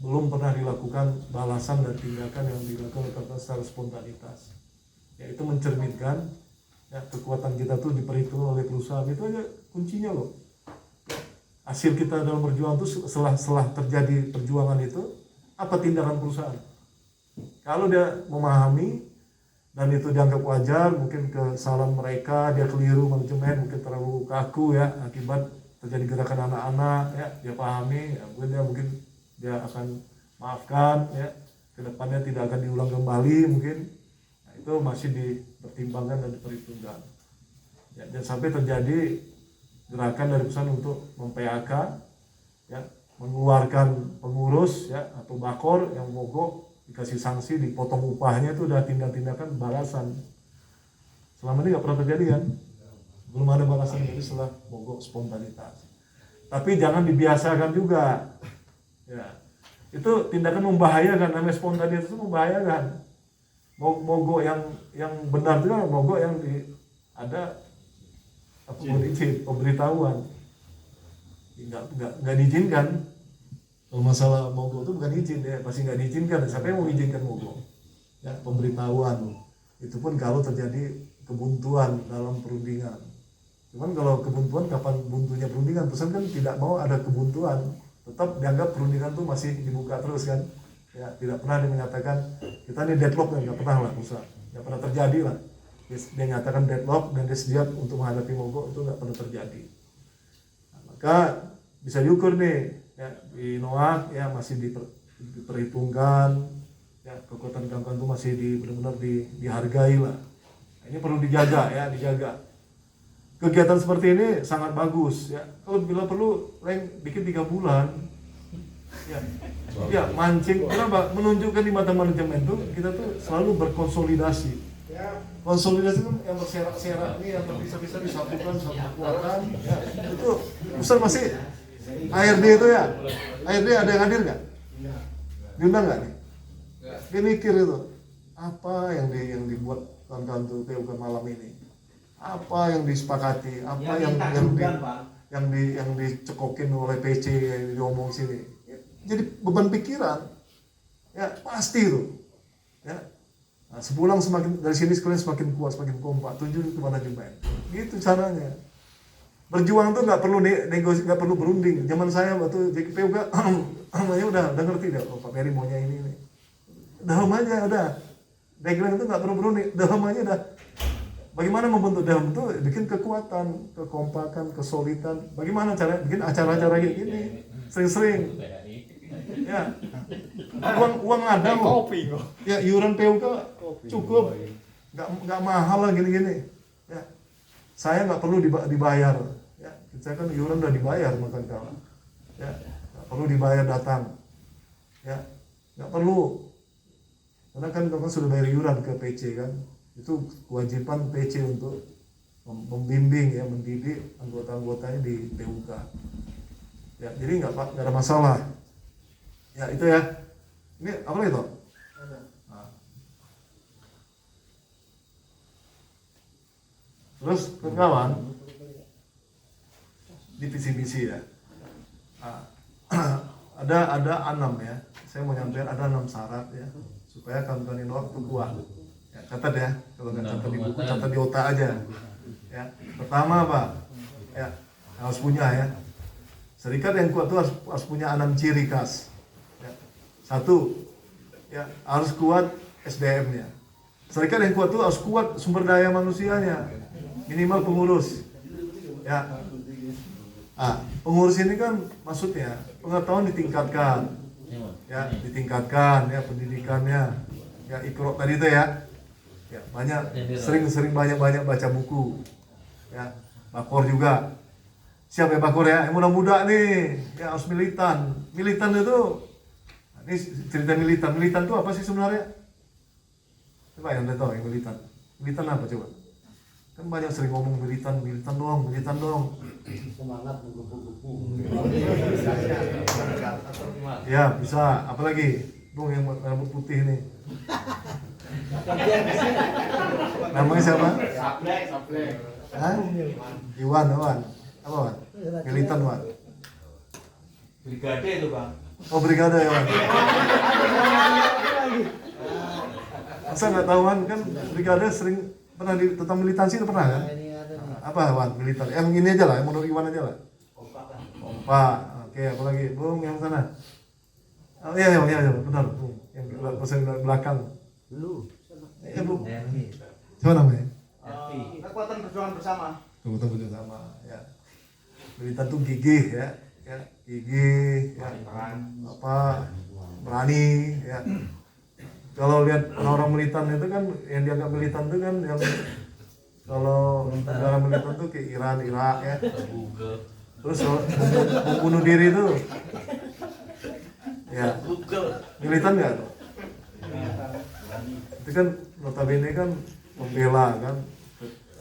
belum pernah dilakukan balasan dan tindakan yang dilakukan secara spontanitas. Ya, itu mencerminkan ya kekuatan kita tuh diperhitung oleh perusahaan. Itu aja kuncinya loh. Ya, hasil kita dalam berjuang itu setelah terjadi perjuangan itu apa tindakan perusahaan. Kalau dia memahami dan itu dianggap wajar, mungkin kesalahan mereka, dia keliru manajemen, mungkin terlalu kaku ya akibat terjadi gerakan anak-anak, ya dia pahami, ya, mungkin dia akan maafkan, ya kedepannya tidak akan diulang kembali mungkin. Nah, itu masih dipertimbangkan dan diperhitungkan. Ya, dan sampai terjadi gerakan dari perusahaan untuk mem-PHK, ya mengeluarkan pengurus ya atau bakor yang mogok, dikasih sanksi, dipotong upahnya, itu udah tindakan balasan. Selama ini nggak pernah terjadi kan, belum ada balasan dari setelah mogok spontanitas. Tapi jangan dibiasakan juga, ya itu tindakan membahayakan. Namanya spontanitas itu membahayakan. Mogok yang benar itu kan mogok yang ada izin, pemberitahuan, nggak diizinkan. Kalau masalah mogok itu bukan izin ya, pasti nggak diizinkan. Siapa yang mau izinkan mogok? Ya, pemberitahuan. Itu pun kalau terjadi kebuntuan dalam perundingan. Cuman kalau kebuntuan, kapan buntunya perundingan? Perusahaan kan tidak mau ada kebuntuan. Tetap dianggap perundingan itu masih dibuka terus kan. Ya, tidak pernah dia menyatakan kita ini deadlock, nggak pernah lah perusahaan. Nggak pernah terjadi lah. Dia nyatakan deadlock dan dia siap untuk menghadapi mogok, itu nggak pernah terjadi. Nah, maka bisa diukur nih. Ya, di Noak ya masih diperhitungkan, ya kekuatan kawan-kawan itu masih benar-benar dihargai lah. Nah, ini perlu dijaga ya, dijaga. Kegiatan seperti ini sangat bagus ya. Kalau bila perlu bikin 3 bulan, Ya mancing. Kenapa? Menunjukkan di mata manajemen itu kita tuh selalu berkonsolidasi. Konsolidasi itu yang berserak-serak ini yang bisa disatukan satu kekuatan. Ya, itu Ustaz masih ARD itu ya. ARD ada yang hadir nggak? Diundang nggak nih? Dia mikir itu apa yang dibuat kawan-kawan tuh PUK malam ini, apa yang disepakati, apa yang dicekokin oleh PC yang diomong sini. Jadi beban pikiran, ya pasti itu. Ya, nah, sepulang semakin dari sini sekalian semakin kuat, semakin kompak, tunjuk ke manajemen. Gitu caranya. Berjuang tuh nggak perlu negosiasi, nggak perlu berunding. Zaman saya waktu jadi PUK, namanya udah ngerti dah. Oh, Pak Peri maunya ini. Dalam aja udah. Background itu nggak perlu berunding, dalam aja udah. Bagaimana membentuk dalam itu bikin kekuatan, kekompakan, kesolidan. Bagaimana cara bikin acara-acara kayak gini, sering-sering. Ya, uang ada loh. Ya, iuran PUK cukup, nggak mahal lah gini-gini. Ya, saya nggak perlu dibayar. Ya, saya kan iuran udah dibayar makan kawan. Ya, nggak perlu dibayar datang. Ya, nggak perlu. Karena kan kawan sudah bayar iuran ke PC kan. Itu kewajiban PC untuk membimbing ya, mendidik anggota-anggotanya di PUK. Ya, jadi nggak ada masalah. Ya itu ya. Ini apa lagi toh? Nah. Terus kawan di visi-misi ya. Nah, ada 6 ya. Saya mau nyampaikan ada 6 syarat ya supaya kawan-kawan ini waktu kuat. Ya, catat ya, kalau nggak catat di buku, catat di otak aja. Ya, pertama apa? Ya, harus punya ya. Serikat yang kuat itu harus punya 6 ciri khas. Ya. 1, ya harus kuat SDM-nya. Serikat yang kuat itu harus kuat sumber daya manusianya, minimal pengurus. Ya, pengurus ini kan maksudnya pengetahuan ditingkatkan, ya ditingkatkan, ya pendidikannya, ya Iqra tadi itu ya. Ya, banyak sering banyak baca buku. Ya, Bakor juga. Siap ya Bakor ya, yang muda-muda nih, ya harus militan. Militan itu ini cerita militan. Militan itu apa sih sebenarnya? Coba yang udah tahu yang militan. Militan apa coba? Kan banyak sering ngomong militan dong. Semangat menggebu-gebu. Ya, bisa. Apalagi? Bung yang rambut putih nih. Namanya siapa? Sablek. Hah? Iwan. Apa Wan? Militan Wan. Brigade itu bang. Oh brigade ya Wan. Masa nggak tahu Wan kan brigade sering pernah tentang militansi itu pernah kan? Apa Wan militan? Yang ini aja lah, yang menurut Iwan aja lah. Kompa. Oke, apa lagi? Bung yang sana. Oh iya benar. Bung. Yang belakang. Lu. Ya Bung. Siapa namanya? Kekuatan perjuangan bersama. Kekuatan bersama. Ya. Militan tuh gigih ya, gigih, ya, berani, ya. Kalau lihat orang militan itu kan, yang dianggap militan itu kan, yang kalau negara militan tuh kayak Iran, Irak ya. Terus membunuh diri itu, ya, militan nggak? Itu kan notabene kan membela kan,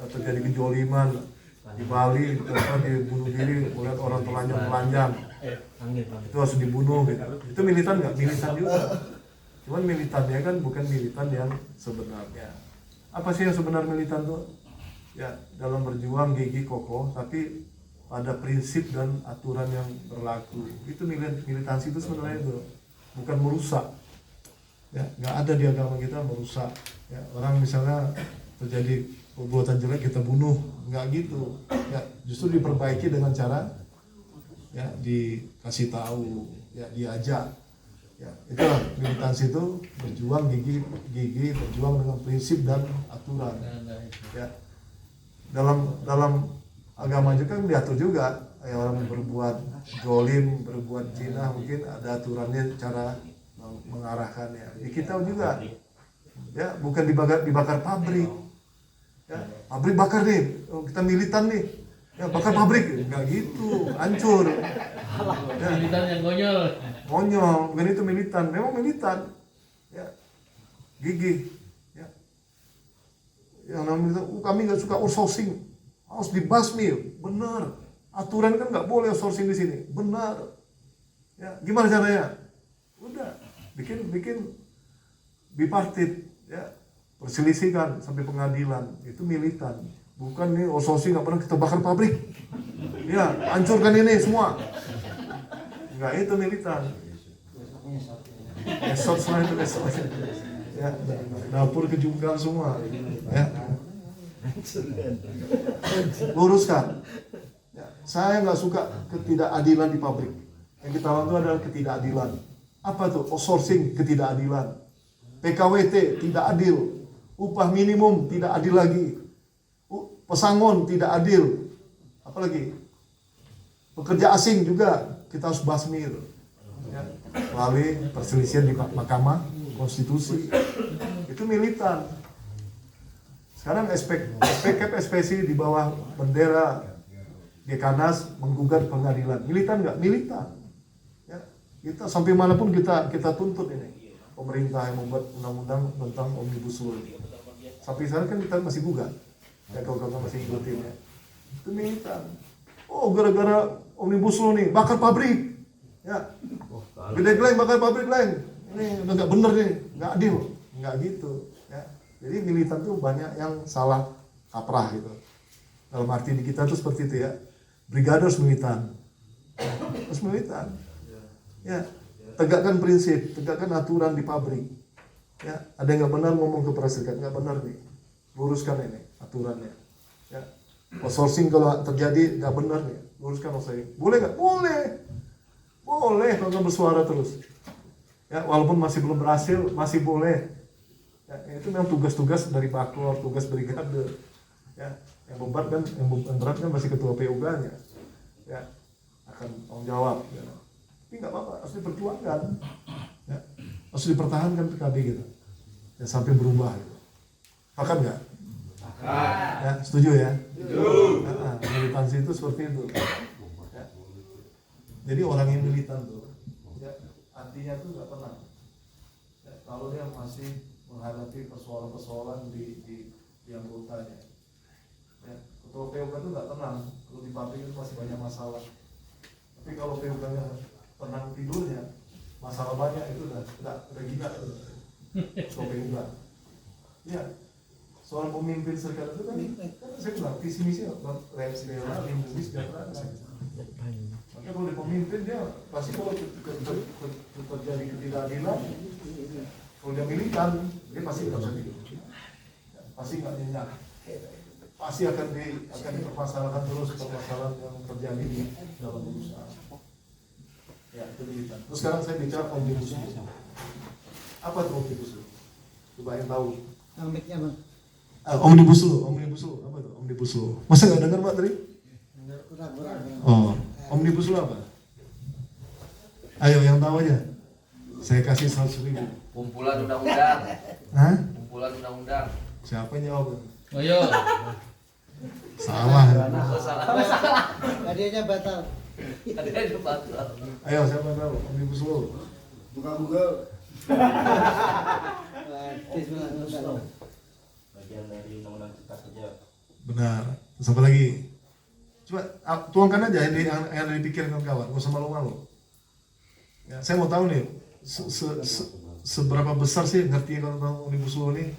atau jadi kejoliman. Di Bali, dibunuh diri, melihat orang telanjang, itu harus dibunuh gitu. Itu militan nggak? Militan juga. Cuman militannya kan bukan militan yang sebenarnya. Apa sih yang sebenar militan tuh? Ya dalam berjuang gigih kokoh, tapi ada prinsip dan aturan yang berlaku. Itu militansi itu sebenarnya itu bukan merusak. Ya nggak ada di agama kita merusak. Ya orang misalnya terjadi perbuatan jelek kita bunuh, nggak gitu. Ya justru diperbaiki dengan cara ya dikasih tahu, ya diajak. Ya itulah militansi itu berjuang gigi berjuang dengan prinsip dan aturan. Ya dalam agama juga kan diatur juga. Ya orang berbuat zolim, berbuat zina mungkin ada aturannya cara mengarahkannya. Di kita juga ya bukan dibakar pabrik. Ya, pabrik bakar nih, kita militan nih, ya bakar pabrik, nggak gitu, hancur. Militan yang konyol. Monyong, bukan itu militan. Memang militan. Ya. Gigih. Ya. Yang namanya kami nggak suka outsourcing, harus dibasmi. Benar. Aturan kan nggak boleh outsourcing di sini. Benar. Ya. Gimana caranya? Udah bikin bipartit. Ya. Perselisihkan sampai pengadilan. Itu militan. Bukan nih outsourcing nggak pernah kita bakar pabrik. Ya, hancurkan ini semua. Enggak, itu militan. Esot semua itu esot. Ya, dapur kejungkal semua. Ya. Luruskan. Ya, saya nggak suka ketidakadilan di pabrik. Yang kita lakukan itu adalah ketidakadilan. Apa tuh? Outsourcing, ketidakadilan. PKWT tidak adil. Upah minimum tidak adil lagi. Pesangon tidak adil. Apalagi? Pekerja asing juga kita harus basmi itu. Ya, melalui perselisihan di Mahkamah Konstitusi. Itu militan. Sekarang SPC di bawah bendera Dekanas menggugat pengadilan. Militan nggak? Militan. Ya, kita sampai manapun kita tuntut ini. Pemerintah yang membuat undang-undang tentang Omnibus Law. Sampai sekarang kan kita masih gugat. Ya, kalau masih ngikutin ya. Itu militan. Oh, gara-gara Omnibus Law nih, bakar pabrik. Ya. Gede Gleng bakar pabrik Gleng. Ini udah nggak bener nih, nggak adil. Nggak gitu. Ya. Jadi militan tuh banyak yang salah kaprah gitu. Dalam arti di kita tuh seperti itu ya. Brigade harus militan. Harus militan. Ya. Tegakkan prinsip, tegakkan aturan di pabrik. Ya. Ada yang nggak benar ngomong ke Presiden, nggak benar nih. Luruskan ini aturannya. Ya. Outsourcing kalau terjadi nggak benar nih, luruskan outsourcing. Boleh nggak? Boleh. Boleh kalau nggak bersuara terus. Ya, walaupun masih belum berhasil, masih boleh. Ya, itu memang tugas-tugas dari Baklor, tugas brigade. Ya, yang berat kan, yang berat kan masih ketua PUK-nya. Ya, akan tanggung jawab. Ya. Tapi nggak apa-apa, harus diperjuangkan. Ya, harus dipertahankan PKB gitu. Ya, sampai berubah. Gitu. Pakat nggak? Ya, setuju ya? Nah, militansi itu seperti itu. Ya. Jadi orang yang militan tuh, ya, artinya tuh nggak tenang. Ya, kalau dia masih menghadapi persoalan-persoalan di anggotanya. Ya, ketua PUK itu nggak tenang. Kalau di pabrik itu masih banyak masalah. Tapi kalau PUK-nya tenang tidurnya, masalah banyak itu udah gila itu. Ketua PUK. Ya. Soal pemimpin serikat itu kan saya bilang visi misi reaksi lindungi sejahtera. Maka kalau di pemimpin dia pasti kalau terjadi ketidakadilan, kalau dia militan dia pasti nggak bisa tidur, pasti nggak nyenyak, pasti akan dipermasalahkan terus permasalahan yang terjadi di dalam perusahaan. Ya itu militan. Terus sekarang saya bicara Omnibus Law. Apa tuh Omnibus Law? Coba yang tahu. Amiknya bang. Omnibus Law, apa tuh Omnibus Law? Masa nggak dengar Pak tadi? Kurang. Oh, Omnibus Law apa? Ayo yang tahu aja. Saya kasih 100.000. Kumpulan undang-undang. Hah? Kumpulan undang-undang. Siapa yang jawab? Ayo. Salah. Salah. Hadiahnya batal. Ada itu batal. Ayo siapa yang tahu Omnibus Law? Buka-buka. Bismillah. Bagian dari undang-undang cipta kerja. Benar. Terus apa lagi? Coba tuangkan aja yang ada dipikirkan kawan, nggak usah malu-malu. Ya, saya mau tahu nih, seberapa besar sih ngerti tentang Omnibus Law ini?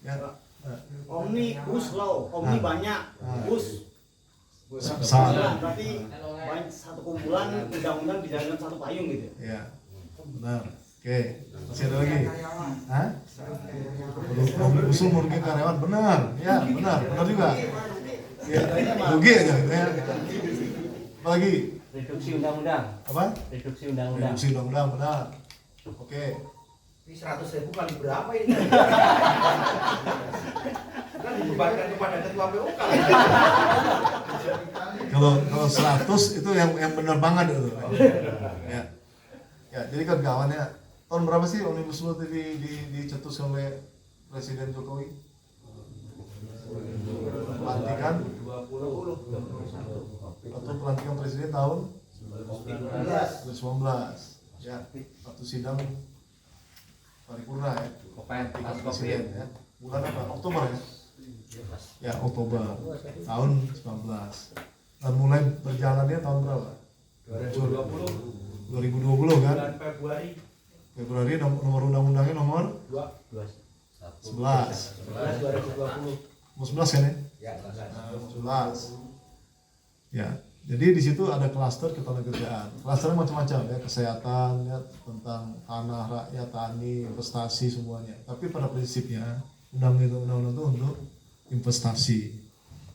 Ya. Omnibus Law, Omni banyak, bus. Salah. Berarti banyak satu kumpulan undang-undang di dalam satu payung gitu. Ya, benar. Oke, masih ada lagi? Hah? Omnibus Law merugikan karyawan, benar. Ya, benar juga. Ya, rugi aja. Ya. Apa lagi? Reduksi undang-undang. Apa? Reduksi undang-undang. Reduksi undang-undang, benar. Oke. Ini 100.000 kali berapa ini? Kan dibebankan kepada ketua PUK. Kalau 100 itu yang benar banget itu. Ya. Ya, jadi kan kawannya tahun berapa sih Omnibus Law tadi dicetus oleh Presiden Jokowi? Pelantikan 20 atau pelantikan presiden tahun 2019. ya satu sidang paripurna ya Pas presiden ya bulan apa Oktober ya Oktober tahun 19 dan mulai berjalannya tahun berapa 2020 kan bulan Februari nomor undang-undangnya nomor 11 mau 11 kan ya? Nah, 11 ya jadi di situ ada klaster ketenagakerjaan klasternya macam-macam ya kesehatan ya tentang tanah rakyat tani investasi semuanya tapi pada prinsipnya undang-undang itu untuk investasi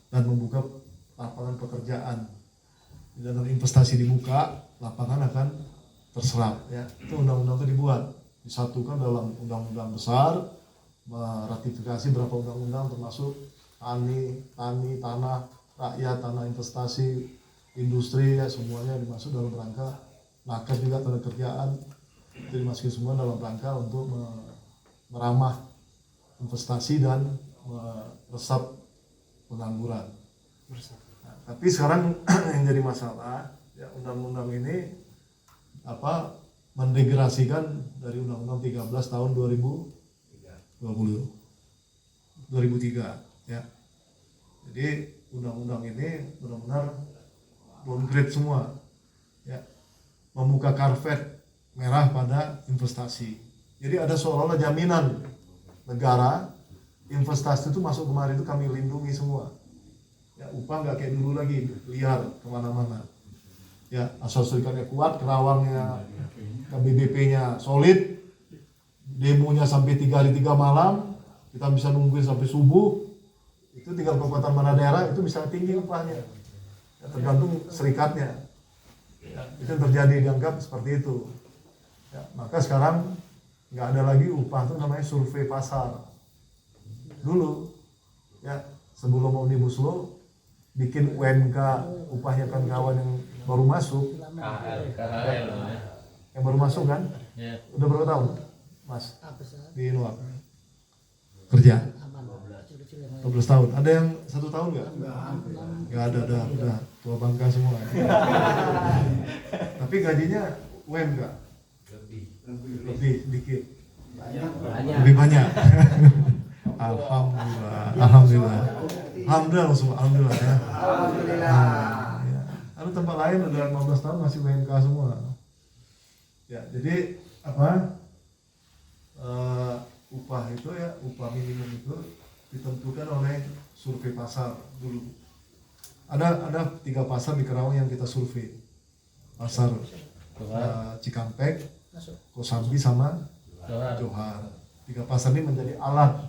dan membuka lapangan pekerjaan dan investasi dibuka lapangan akan terserap ya itu undang-undang itu dibuat disatukan dalam undang-undang besar meratifikasi berapa undang-undang termasuk tanah rakyat tanah investasi industri ya semuanya dimasuk dalam rangka nakes juga tenaga kerjaan itu dimasukin semua dalam rangka untuk meramah investasi dan meresap pengangguran. Nah, tapi sekarang yang jadi masalah ya undang-undang ini mendegrasikan dari undang-undang 13 tahun 2003 ya. Jadi undang-undang ini benar-benar downgrade semua ya membuka karpet merah pada investasi jadi ada seolah-olah jaminan negara investasi itu masuk kemari itu kami lindungi semua ya upah nggak kayak dulu lagi liar kemana-mana ya asal serikannya kuat kerawangnya KBBP-nya solid demonya sampai 3 hari 3 malam kita bisa nungguin sampai subuh itu tinggal kekuatan mana daerah itu bisa tinggi upahnya ya, tergantung serikatnya ya, itu yang terjadi dianggap seperti itu ya, maka sekarang nggak ada lagi upah itu namanya survei pasar dulu ya sebelum Omnibus Law bikin UMK upahnya kawan-kawan yang baru masuk KHL namanya. yang baru masuk kan Ya. udah berapa tahun mas Apa sih? di luar kerja Aman. Kecil-kecil yang 12 tahun ada yang 1 tahun nggak ada udah tua bangka semua tapi gajinya UMK lebih dikit lebih banyak alhamdulillah semua alhamdulillah ya nah, ya. Lalu tempat lain udah 15 tahun masih UMK semua ya jadi upah itu ya upah minimum itu ditentukan oleh survei pasar dulu ada 3 pasar di Kerawang yang kita survei pasar Cikampek, Kosambi sama Johar 3 pasar ini menjadi alat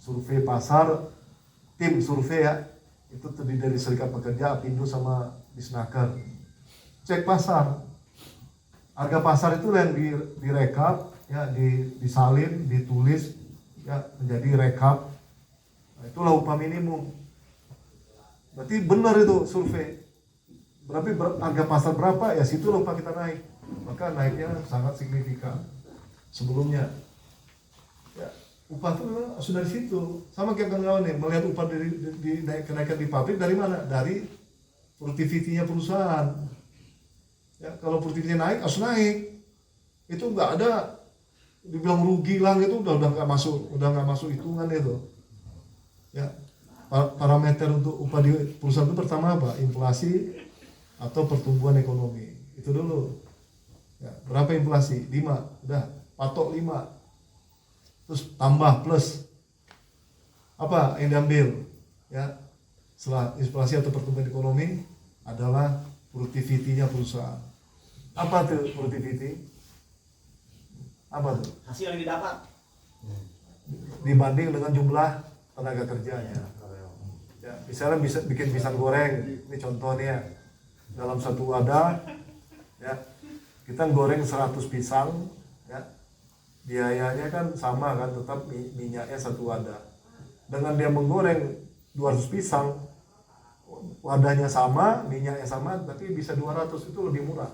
survei pasar tim survei ya itu terdiri dari Serikat Pekerja, Apindo sama Disnaker cek pasar harga pasar itu yang direkap ya disalin ditulis ya menjadi rekap nah, itulah upah minimum berarti benar itu survei berarti harga pasar berapa ya situ upah kita naik maka naiknya sangat signifikan sebelumnya ya upah itu memang sudah di situ sama kayak kawan-kawan nih melihat upah kenaikan di pabrik dari mana dari produktivitinya perusahaan ya kalau produktivitinya naik harus naik itu nggak ada dibilang rugi lah itu udah nggak masuk hitungan itu ya parameter untuk upah di perusahaan itu pertama apa inflasi atau pertumbuhan ekonomi itu dulu ya, berapa inflasi 5 udah patok 5 terus tambah plus apa yang diambil ya setelah inflasi atau pertumbuhan ekonomi adalah produktivitinya perusahaan apa tuh produktiviti apa tuh? Hasil yang didapat Dibanding dengan jumlah tenaga kerjanya. Ya, misalnya bisa bikin pisang goreng, ini contohnya dalam satu wadah, ya kita goreng 100 pisang, ya biayanya kan sama kan, tetap minyaknya satu wadah. Dengan dia menggoreng 200 pisang, wadahnya sama, minyaknya sama, tapi bisa 200 itu lebih murah.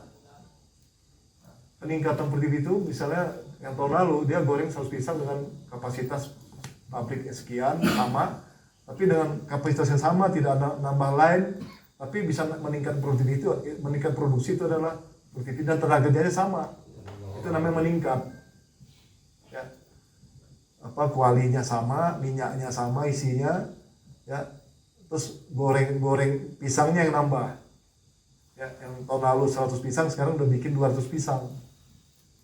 Peningkatan produktif itu misalnya yang tahun lalu dia goreng 100 pisang dengan kapasitas pabrik sekian sama, tapi dengan kapasitas yang sama tidak ada nambah lain, tapi bisa meningkat produktivitas itu, meningkat produksi itu adalah produktivitas dan tenaga kerjanya sama. itu namanya meningkat. Ya. Apa kualinya sama, minyaknya sama, isinya, ya. Terus goreng pisangnya yang nambah. Ya, yang tahun lalu 100 pisang sekarang udah bikin 200 pisang.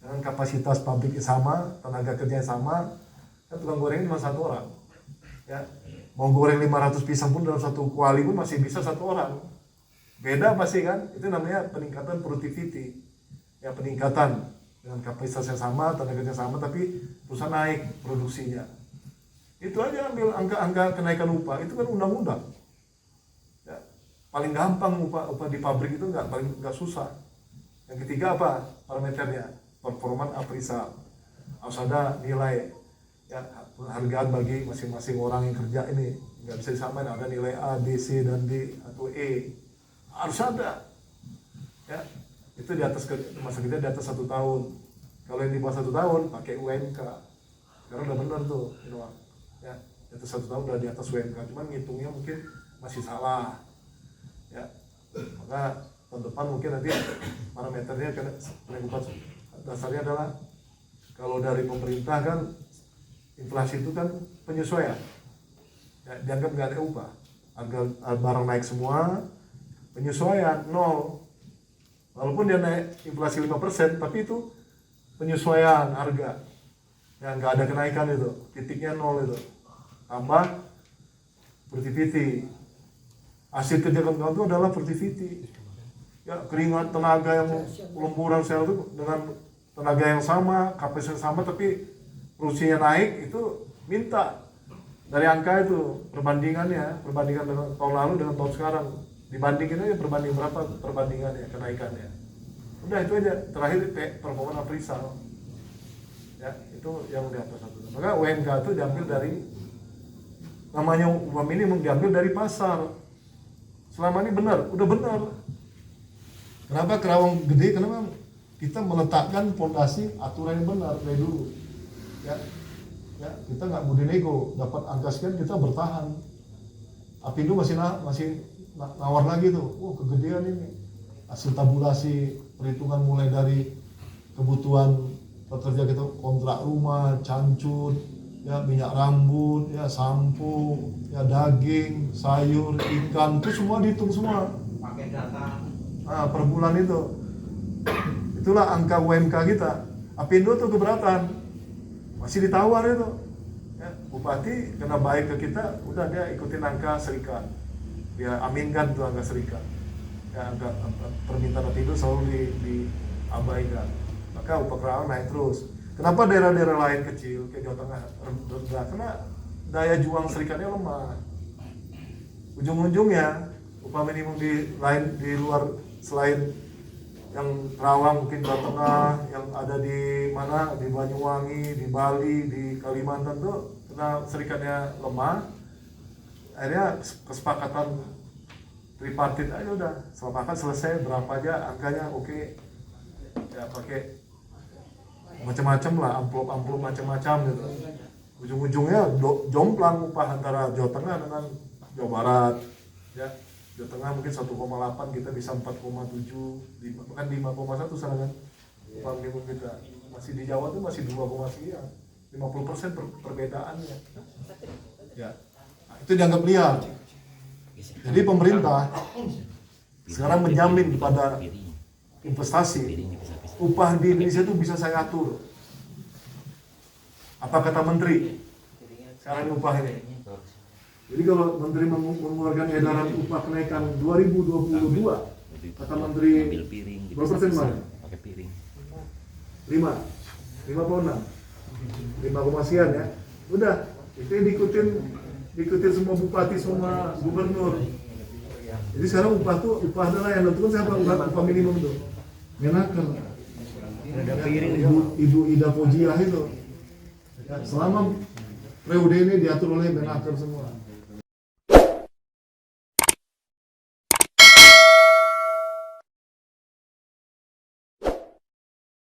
Dengan kapasitas pabriknya sama, tenaga kerjanya sama, kan tukang goreng cuma 1 orang. Ya. Mau goreng 500 pisang pun dalam satu kuali pun masih bisa 1 orang. Beda pasti kan? Itu namanya peningkatan productivity. Ya, peningkatan dengan kapasitasnya sama, tenaga kerja sama, tapi perusahaan naik produksinya. Itu aja ambil angka-angka kenaikan upah, itu kan undang-undang. Ya, paling gampang upah di pabrik itu nggak susah. Yang ketiga apa parameternya? Performan appraisal. Harus ada nilai, ya, penghargaan bagi masing-masing orang yang kerja ini. Nggak bisa disamain, ada nilai A, B, C, dan D atau E. Harus ada. Ya, itu di atas masa kerja di atas 1 tahun. Kalau yang di bawah 1 tahun pakai UMK. Sekarang udah benar tuh, ya, di atas 1 tahun udah di atas UMK. Cuman ngitungnya mungkin masih salah. Ya, maka tahun depan mungkin nanti parameternya karena peningkatan dasarnya adalah kalau dari pemerintah kan inflasi itu kan penyesuaian. Ya, dianggap nggak ada upah. Harga barang naik semua, penyesuaian 0. Walaupun dia naik inflasi 5%, tapi itu penyesuaian harga. Ya, nggak ada kenaikan itu, titiknya 0 itu. Tambah productivity. Hasil kerja kawan-kawan itu adalah productivity. Ya, keringat tenaga yang lemburan sel itu dengan tenaga yang sama, kapasitas yang sama, tapi produksinya naik, itu minta dari angka itu perbandingan dengan tahun lalu dengan tahun sekarang, dibandingin aja perbanding berapa perbandingannya, kenaikannya. Udah itu aja. Terakhir performa appraisal, ya, itu yang di atas 1. Maka UMK itu diambil dari, namanya upah minimum diambil dari pasar. Selama ini benar, udah benar. Kenapa Kerawang gede? Kenapa kita meletakkan fondasi aturan yang benar dari dulu. Ya, kita nggak mau dinego, dapat angka sekian kita bertahan. Apindo masih nawar lagi tuh, kegedean ini. Hasil tabulasi perhitungan mulai dari kebutuhan pekerja kita, kontrak rumah, cancut, ya, minyak rambut, ya, sampo, ya, daging, sayur, ikan, itu semua dihitung semua. Pakai data. Per bulan itu. Itulah angka UMK kita. Apindo tuh keberatan. Masih ditawar itu. Ya, bupati kena baik ke kita, udah dia ikutin angka serikat. Dia aminkan tuh angka serikat. Ya, angka permintaan Apindo selalu diabaikan. Maka upah Kerawang naik terus. Kenapa daerah-daerah lain kecil kayak Jawa Tengah rendah? Karena daya juang serikatnya lemah. Ujung-ujungnya upah minimum di luar selain yang Kerawang, mungkin Jawa Tengah, yang ada di mana, di Banyuwangi, di Bali, di Kalimantan tuh karena serikatnya lemah, akhirnya kesepakatan tripartit aja udah, sepakat selesai berapa aja angkanya, oke. Ya, pakai macam-macam lah, amplop macam-macam gitu. Ujung-ujungnya jomplang upah antara Jawa Tengah dengan Jawa Barat, ya. Jawa Tengah mungkin 1,8, kita bisa 4,7, bahkan 5,1 sekarang kan upah minimum kita. Masih di Jawa tuh masih 2, sekian, 50% perbedaannya. Ya, nah, itu dianggap liar. Jadi pemerintah sekarang menjamin kepada investasi, upah di Indonesia itu bisa saya atur. Apa kata menteri? Sekarang upah ini. Jadi kalau menteri mengeluarkan edaran upah kenaikan 2022, kata menteri berapa persen kemarin? 5 apa 6? 5, sekian ya. Udah, itu diikutin semua bupati, semua gubernur. Jadi sekarang upah adalah yang tentukan siapa? Upah minimum itu. Menaker. Ibu Ida Fojiah itu. Selama periode ini diatur oleh Menaker semua.